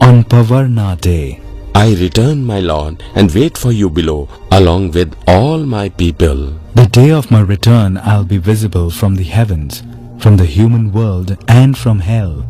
On Pavarna day, I return, my lord, and wait for you below, along with all my people. the day of my return, I'll be visible from the heavens, from the human world, and from hell.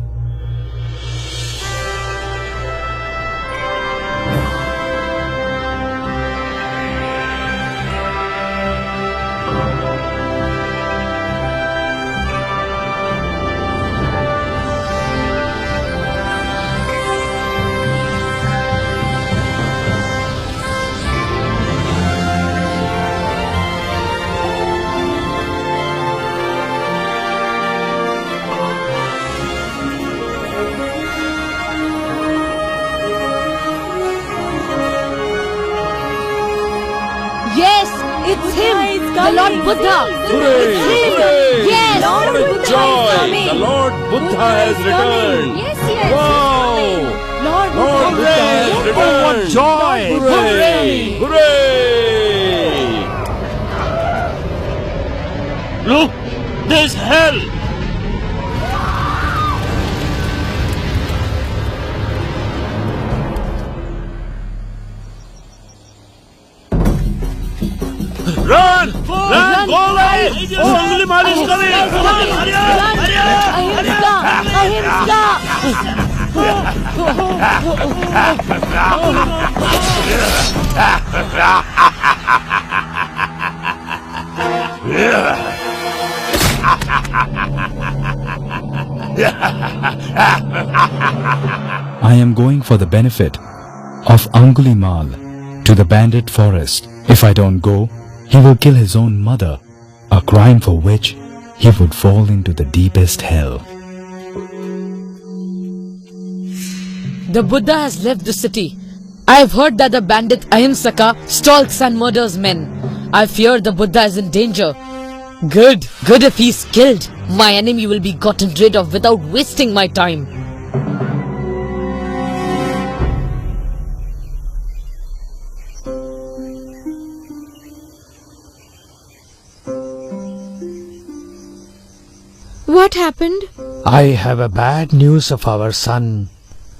Yes, it's him, the Lord Buddha. Hooray! It's him. Hooray! Yes, What a Buddha joy! is coming. The Lord Buddha has returned. Yes, yes. Wow! Lord Lord Buddha has Oh, returned. what joy! Hooray! Hooray! Look, there's hell. Run! Run! Go away! Oh, Angulimal is coming! I am going for the benefit of Angulimal to the bandit forest. If I don't go, he will kill his own mother, a crime for which he would fall into the deepest hell. The Buddha has left the city. I have heard that the bandit Ahimsaka stalks and murders men. I fear the Buddha is in danger. Good if he's killed. My enemy will be gotten rid of without wasting my time. What happened? I have a bad news of our son.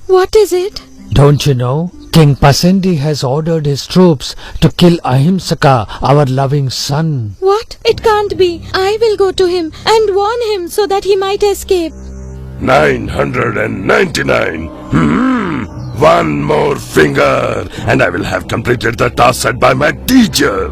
What is it? Don't you know? King Pasendi has ordered his troops to kill Ahimsaka, our loving son. What? It can't be. I will go to him and warn him so that he might escape. 999. One more finger, and I will have completed the task set by my teacher.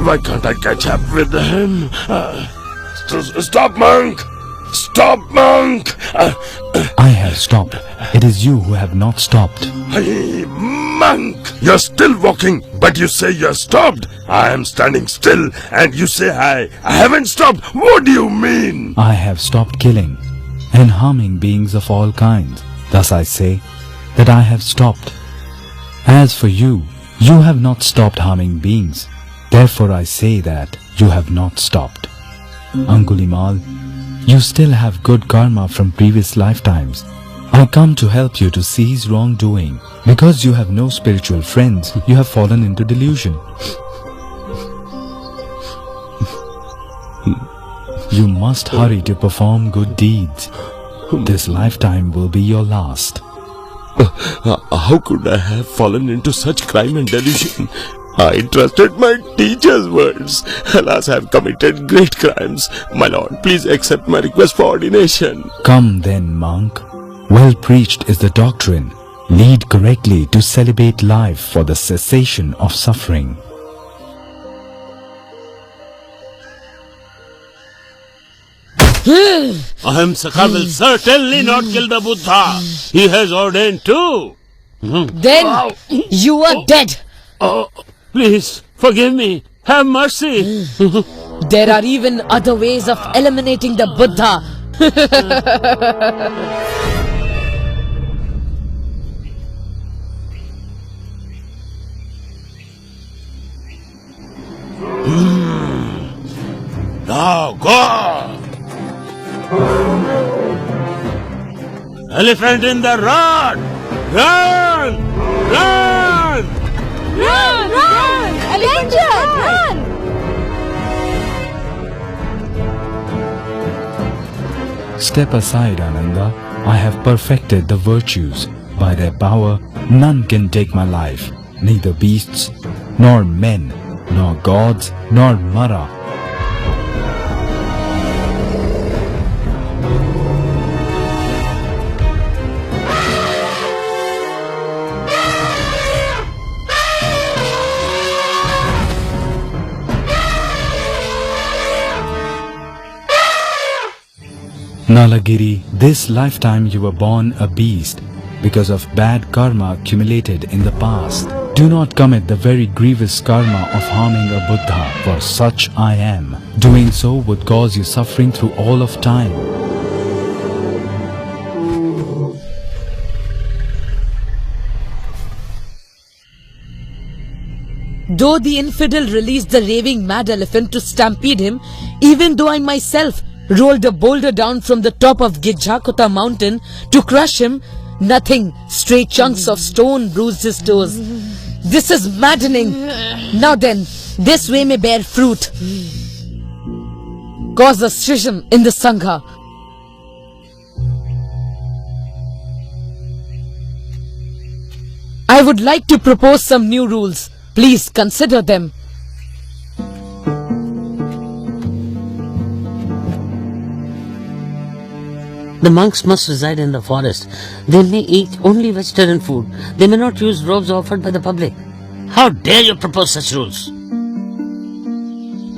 Why can't I catch up with him? Stop, monk! Stop, monk! I have stopped. It is you who have not stopped. Hey, monk! You're still walking, but you say you're stopped. I am standing still, and you say I haven't stopped. What do you mean? I have stopped killing and harming beings of all kinds. Thus I say that I have stopped. As for you, you have not stopped harming beings. Therefore I say that you have not stopped. Angulimal, you still have good karma from previous lifetimes. I come to help you to cease wrongdoing. Because you have no spiritual friends, you have fallen into delusion. You must hurry to perform good deeds. This lifetime will be your last. How could I have fallen into such crime and delusion? I trusted my teacher's words. Alas, I have committed great crimes. My lord, please accept my request for ordination. Come then, monk. Well preached is the doctrine. Lead correctly to celebrate life for the cessation of suffering. Ahimsaka will certainly not kill the Buddha. He has ordained too. Then you are dead. Oh, please forgive me. Have mercy. There are even other ways of eliminating the Buddha. Now go! Elephant in the road! Run! Run! Run! Run! Danger! Run! Step aside, Ananda. I have perfected the virtues. By their power, none can take my life. Neither beasts, nor men, nor gods, nor Mara. Nalagiri, this lifetime you were born a beast because of bad karma accumulated in the past. Do not commit the very grievous karma of harming a Buddha, for such I am. Doing so would cause you suffering through all of time. Though the infidel released the raving mad elephant to stampede him, even though I myself rolled a boulder down from the top of Gijjakota mountain to crush him, nothing, stray chunks of stone bruised his toes. This is maddening. Now then, this way may bear fruit. Cause a schism in the Sangha. I would like to propose some new rules. Please consider them. The monks must reside in the forest. They may eat only vegetarian food. They may not use robes offered by the public. How dare you propose such rules?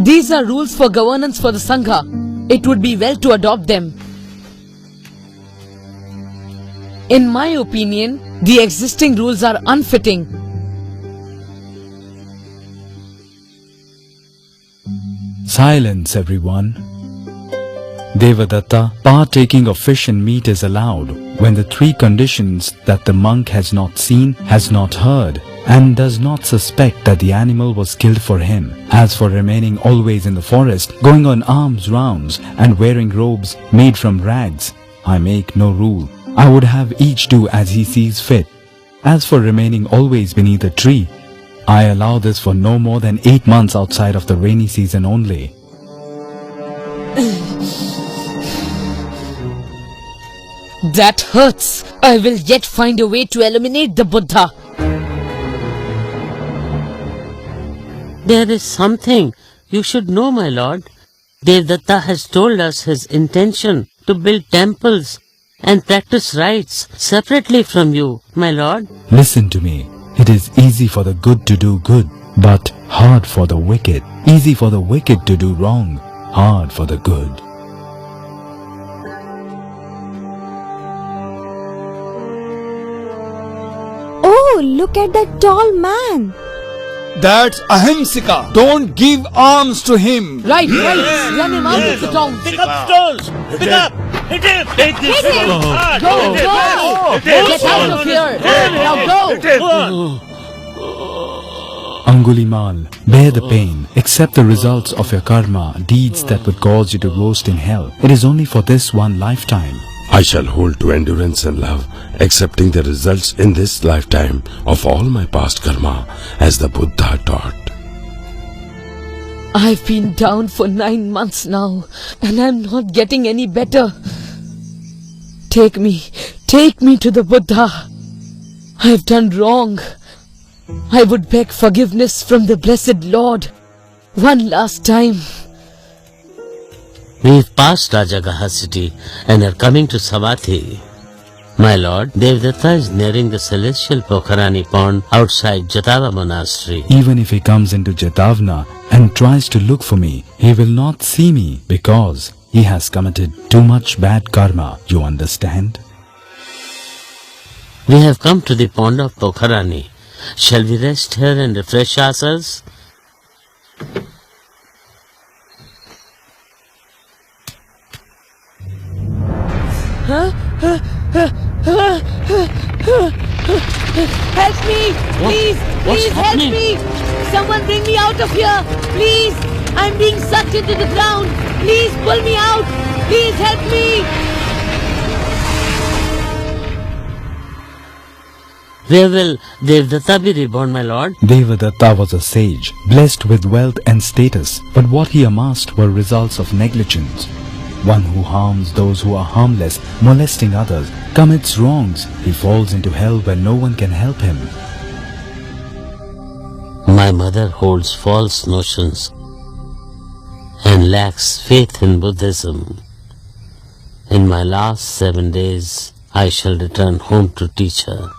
These are rules for governance for the Sangha. It would be well to adopt them. In my opinion, the existing rules are unfitting. Silence, everyone. Devadatta, partaking of fish and meat is allowed when the three conditions that the monk has not seen, has not heard, and does not suspect that the animal was killed for him. As for remaining always in the forest, going on alms rounds, and wearing robes made from rags, I make no rule. I would have each do as he sees fit. As for remaining always beneath a tree, I allow this for no more than 8 months outside of the rainy season only. That hurts. I will yet find a way to eliminate the Buddha. There is something you should know, my lord. Devadatta has told us his intention to build temples and practice rites separately from you, my lord. Listen to me. It is easy for the good to do good, but hard for the wicked. Easy for the wicked to do wrong, hard for the good. Oh, look at that tall man. That's Ahimsika. Don't give arms to him. Right. Run him out of the town. Pick up stones! Pick up! Hit him! Take this! Hit him! Go! Get out of here! Now go! Angulimal, bear the pain. Accept the results of your karma, deeds that would cause you to roast in hell. It is only for this one lifetime. I shall hold to endurance and love, accepting the results in this lifetime of all my past karma, as the Buddha taught. I've been down for 9 months now, and I'm not getting any better. Take me to the Buddha. I've done wrong. I would beg forgiveness from the Blessed Lord. One last time. We've passed Rajagaha city and are coming to Savatthi. My lord, Devadatta is nearing the celestial Pokharani pond outside Jatava monastery. Even if he comes into Jetavana and tries to look for me, he will not see me because he has committed too much bad karma, you understand? We have come to the pond of Pokharani. Shall we rest here and refresh ourselves? Help me! Please! What's Please help happening? me! Someone bring me out of here! Please! I'm being sucked into the ground! Please pull me out! Please help me! Where will Devdatta be reborn, my lord? Devadatta was a sage, blessed with wealth and status, but what he amassed were results of negligence. One who harms those who are harmless, molesting others, commits wrongs, he falls into hell where no one can help him. My mother holds false notions and lacks faith in Buddhism. In my last 7 days, I shall return home to teach her.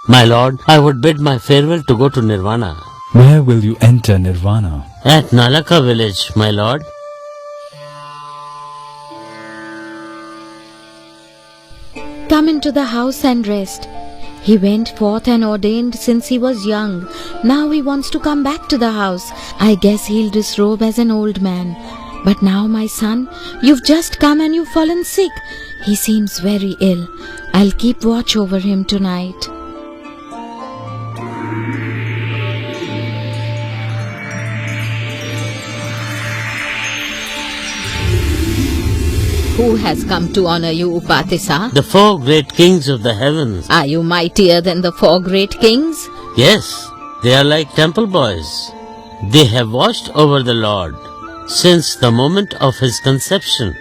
My lord, I would bid my farewell to go to Nirvana. Where will you enter Nirvana? At Nalaka village, my lord. Come into the house and rest. He went forth and ordained since he was young. Now he wants to come back to the house. I guess he'll disrobe as an old man. But now, my son, you've just come and you've fallen sick. He seems very ill. I'll keep watch over him tonight. Who has come to honor you, Upatisa? The 4 great kings of the heavens. Are you mightier than the 4 great kings? Yes, they are like temple boys. They have watched over the Lord since the moment of his conception.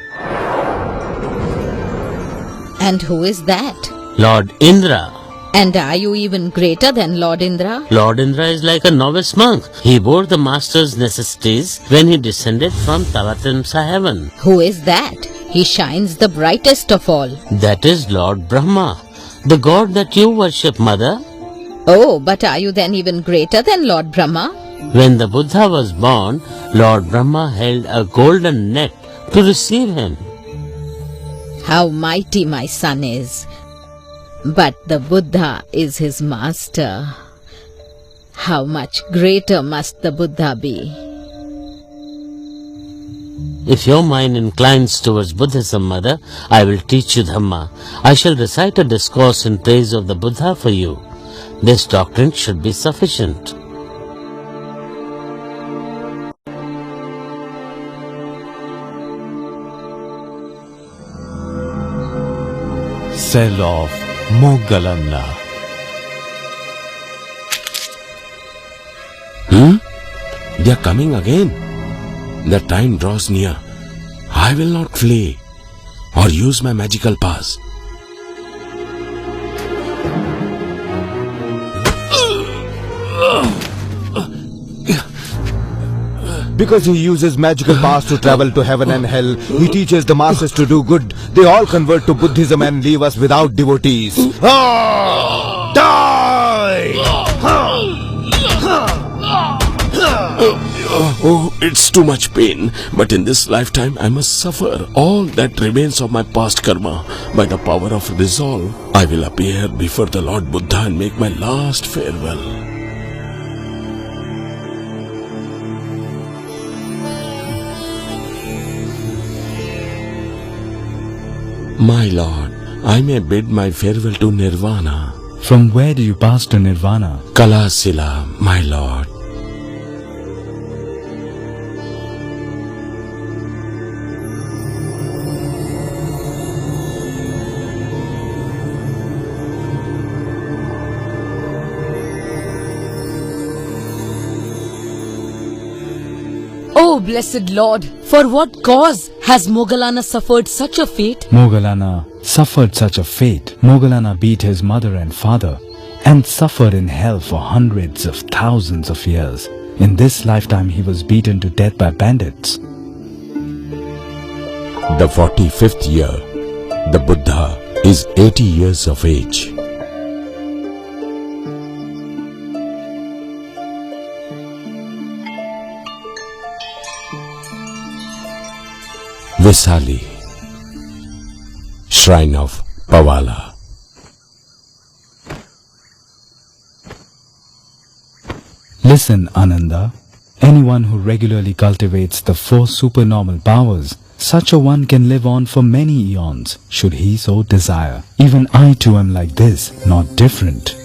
And who is that? Lord Indra. And are you even greater than Lord Indra? Lord Indra is like a novice monk. He bore the master's necessities when he descended from Tavatimsa heaven. Who is that? He shines the brightest of all. That is Lord Brahma, the god that you worship, mother. Oh, but are you then even greater than Lord Brahma? When the Buddha was born, Lord Brahma held a golden net to receive him. How mighty my son is. But the Buddha is his master. How much greater must the Buddha be? If your mind inclines towards Buddhism, mother, I will teach you Dhamma. I shall recite a discourse in praise of the Buddha for you. This doctrine should be sufficient. Cell of Moggallana. They are coming again. The time draws near. I will not flee or use my magical powers. Because he uses magical powers to travel to heaven and hell, he teaches the masses to do good. They all convert to Buddhism and leave us without devotees. Die! Oh, it's too much pain. But in this lifetime, I must suffer all that remains of my past karma. By the power of resolve, I will appear before the Lord Buddha and make my last farewell. My Lord, I may bid my farewell to Nirvana. From where do you pass to Nirvana? Kalasila, my Lord. Oh, blessed Lord, for what cause has Moggallana suffered such a fate? Moggallana suffered such a fate. Moggallana beat his mother and father and suffered in hell for hundreds of thousands of years. In this lifetime he was beaten to death by bandits. The 45th year, the Buddha is 80 years of age. Visali, Shrine of Pavala. Listen, Ananda. Anyone who regularly cultivates the 4 supernormal powers Such a one can live on for many eons, should he so desire. Even I too am like this, not different.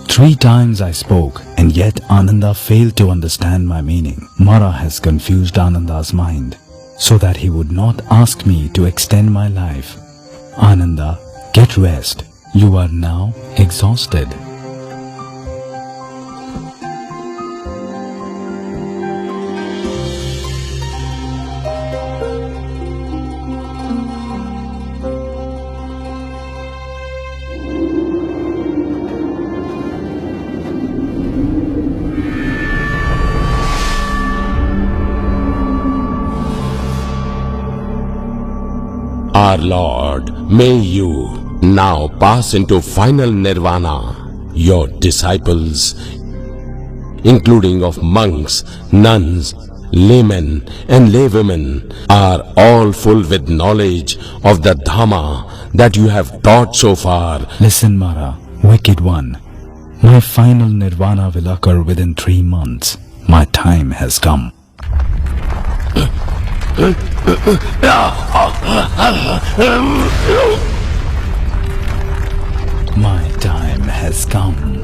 3 times I spoke, and yet Ananda failed to understand my meaning. Mara has confused Ananda's mind, so that he would not ask me to extend my life. Ananda, get rest. You are now exhausted. Our Lord, may you now pass into final nirvana. Your disciples, including of monks, nuns, laymen and laywomen, are all full with knowledge of the Dhamma that you have taught so far. Listen, Mara, wicked one. My final nirvana will occur within 3 months. My time has come. My time has come.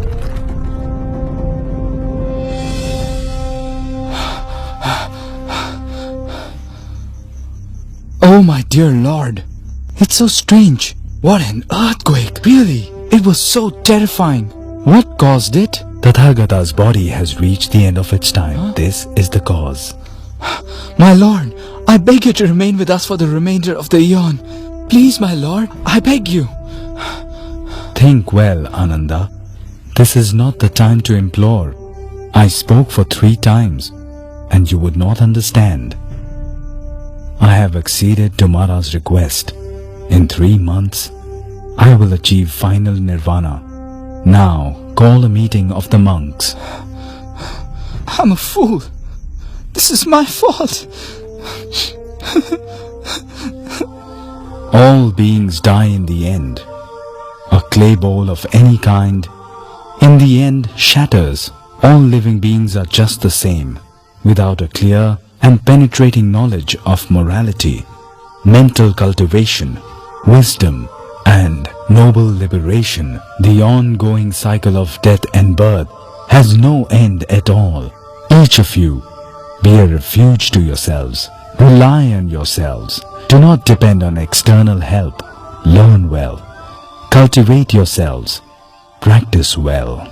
Oh my dear Lord, it's so strange. What an earthquake, really. It was so terrifying. What caused it? Tathagata's body has reached the end of its time. This is the cause. My Lord, I beg you to remain with us for the remainder of the eon. Please, my Lord, I beg you. Think well, Ananda. This is not the time to implore. I spoke for 3 times, and you would not understand. I have acceded to Mara's request. In 3 months, I will achieve final nirvana. Now, call a meeting of the monks. I'm a fool. This is my fault. All beings die in the end. A clay bowl of any kind, in the end, shatters. All living beings are just the same, without a clear and penetrating knowledge of morality, mental cultivation, wisdom, and noble liberation. The ongoing cycle of death and birth has no end at all. Each of you, be a refuge to yourselves. Rely on yourselves. Do not depend on external help. Learn well. Cultivate yourselves. Practice well.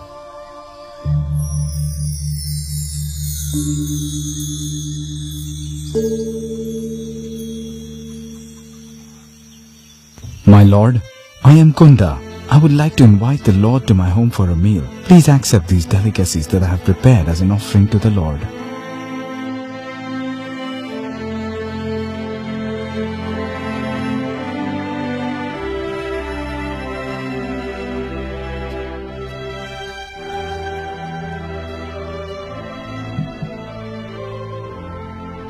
My Lord, I am Kunda. I would like to invite the Lord to my home for a meal. Please accept these delicacies that I have prepared as an offering to the Lord.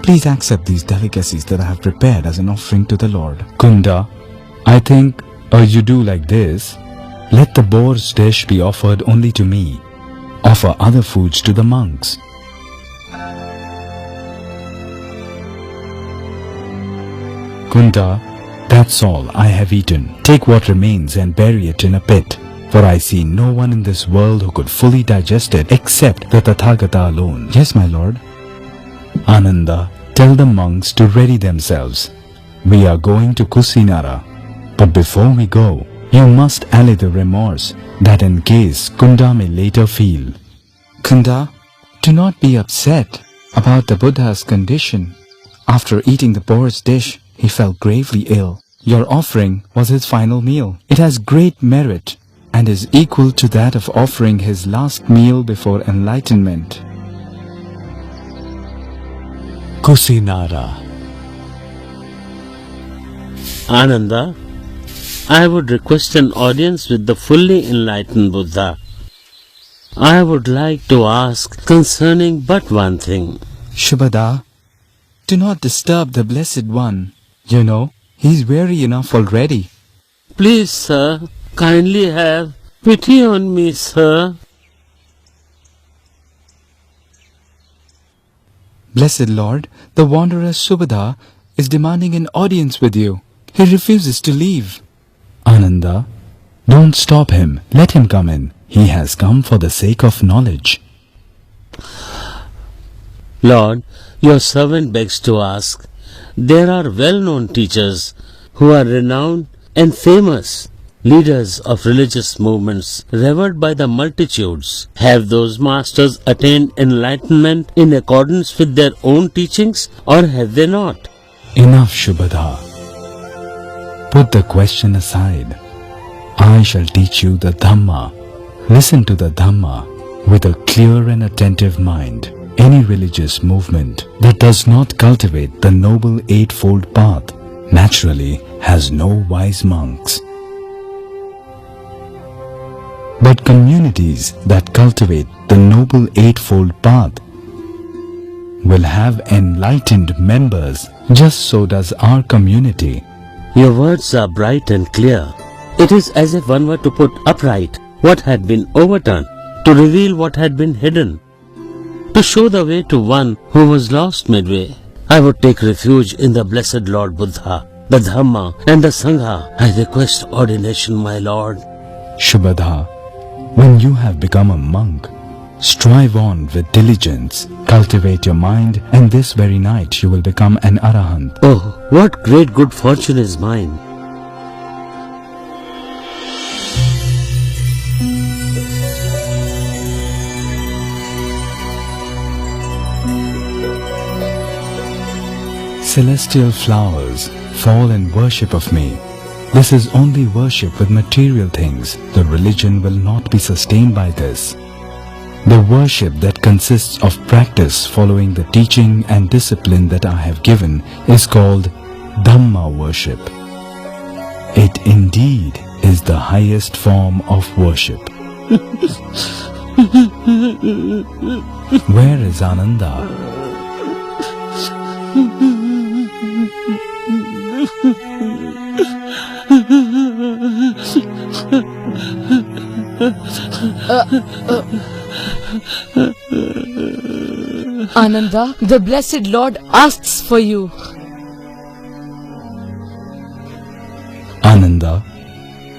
Please accept these delicacies that I have prepared as an offering to the Lord. Kunda, I think you do like this. Let the boar's dish be offered only to me. Offer other foods to the monks. Kunda, that's all I have eaten. Take what remains and bury it in a pit. For I see no one in this world who could fully digest it except the Tathagata alone. Yes, my Lord. Ananda, tell the monks to ready themselves. We are going to Kusinara. But before we go, you must allay the remorse that in case Kunda may later feel. Kunda, do not be upset about the Buddha's condition. After eating the boar's dish, he fell gravely ill. Your offering was his final meal. It has great merit and is equal to that of offering his last meal before enlightenment. Kusinara. Ananda, I would request an audience with the fully enlightened Buddha. I would like to ask concerning but one thing. Shubhada, do not disturb the Blessed One. You know, he is weary enough already. Please, sir, kindly have pity on me, sir. Blessed Lord, the wanderer Subhada is demanding an audience with you. He refuses to leave. Ananda, don't stop him. Let him come in. He has come for the sake of knowledge. Lord, your servant begs to ask, there are well-known teachers who are renowned and famous, leaders of religious movements revered by the multitudes. Have those masters attained enlightenment in accordance with their own teachings, or have they not? Enough, Shubhadha. Put the question aside. I shall teach you the Dhamma. Listen to the Dhamma with a clear and attentive mind. Any religious movement that does not cultivate the Noble Eightfold Path naturally has no wise monks. But communities that cultivate the Noble Eightfold Path will have enlightened members. Just so does our community. Your words are bright and clear. It is as if one were to put upright what had been overturned, to reveal what had been hidden, to show the way to one who was lost midway. I would take refuge in the blessed Lord Buddha, the Dhamma and the Sangha. I request ordination, my Lord. Shubhadha, when you have become a monk, strive on with diligence, cultivate your mind, and this very night you will become an Arahant. Oh, what great good fortune is mine. Celestial flowers, fall in worship of me. This is only worship with material things. The religion will not be sustained by this. The worship that consists of practice following the teaching and discipline that I have given is called Dhamma worship. It indeed is the highest form of worship. Where is Ananda? Ananda, the blessed Lord asks for you. Ananda,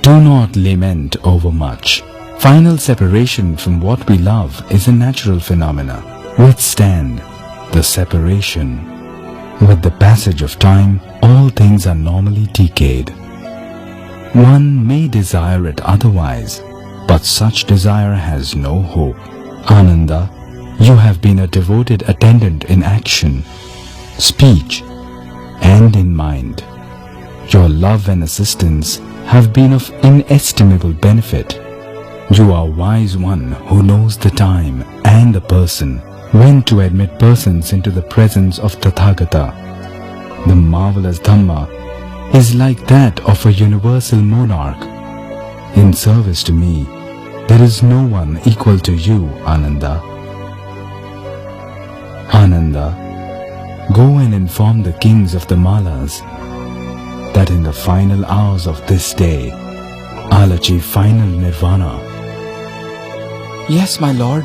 do not lament over much. Final separation from what we love is a natural phenomena. Withstand the separation. With the passage of time, all things are normally decayed. One may desire it otherwise, but such desire has no hope. Ananda, you have been a devoted attendant in action, speech, and in mind. Your love and assistance have been of inestimable benefit. You are a wise one who knows the time and the person, when to admit persons into the presence of Tathagata. The marvelous Dhamma is like that of a universal monarch. In service to me, there is no one equal to you, Ananda. Ananda, go and inform the kings of the Malas that in the final hours of this day, I'll achieve final nirvana. Yes, my lord.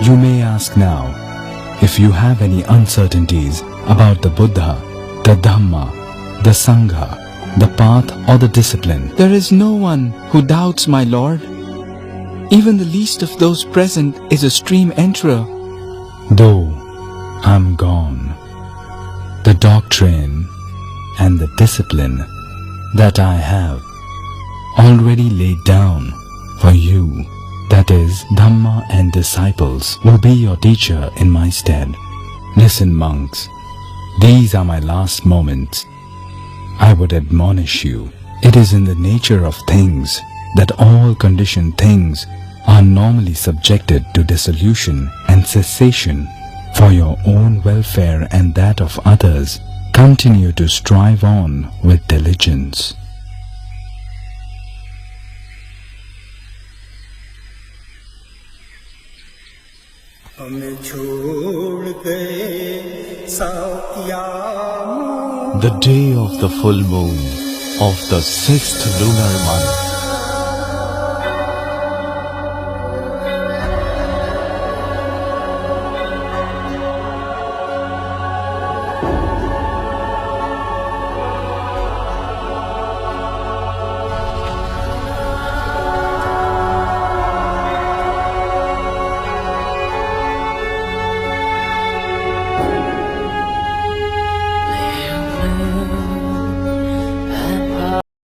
You may ask now if you have any uncertainties about the Buddha, the Dhamma, the Sangha, the path or the discipline. There is no one who doubts, my lord. Even the least of those present is a stream enterer. Though I'm gone, the doctrine and the discipline that I have already laid down for you, that is, Dhamma and disciples, will be your teacher in my stead. Listen, monks, these are my last moments. I would admonish you. It is in the nature of things that all conditioned things are normally subjected to dissolution and cessation. For your own welfare and that of others, continue to strive on with diligence. The day of the full moon of the 6th lunar month.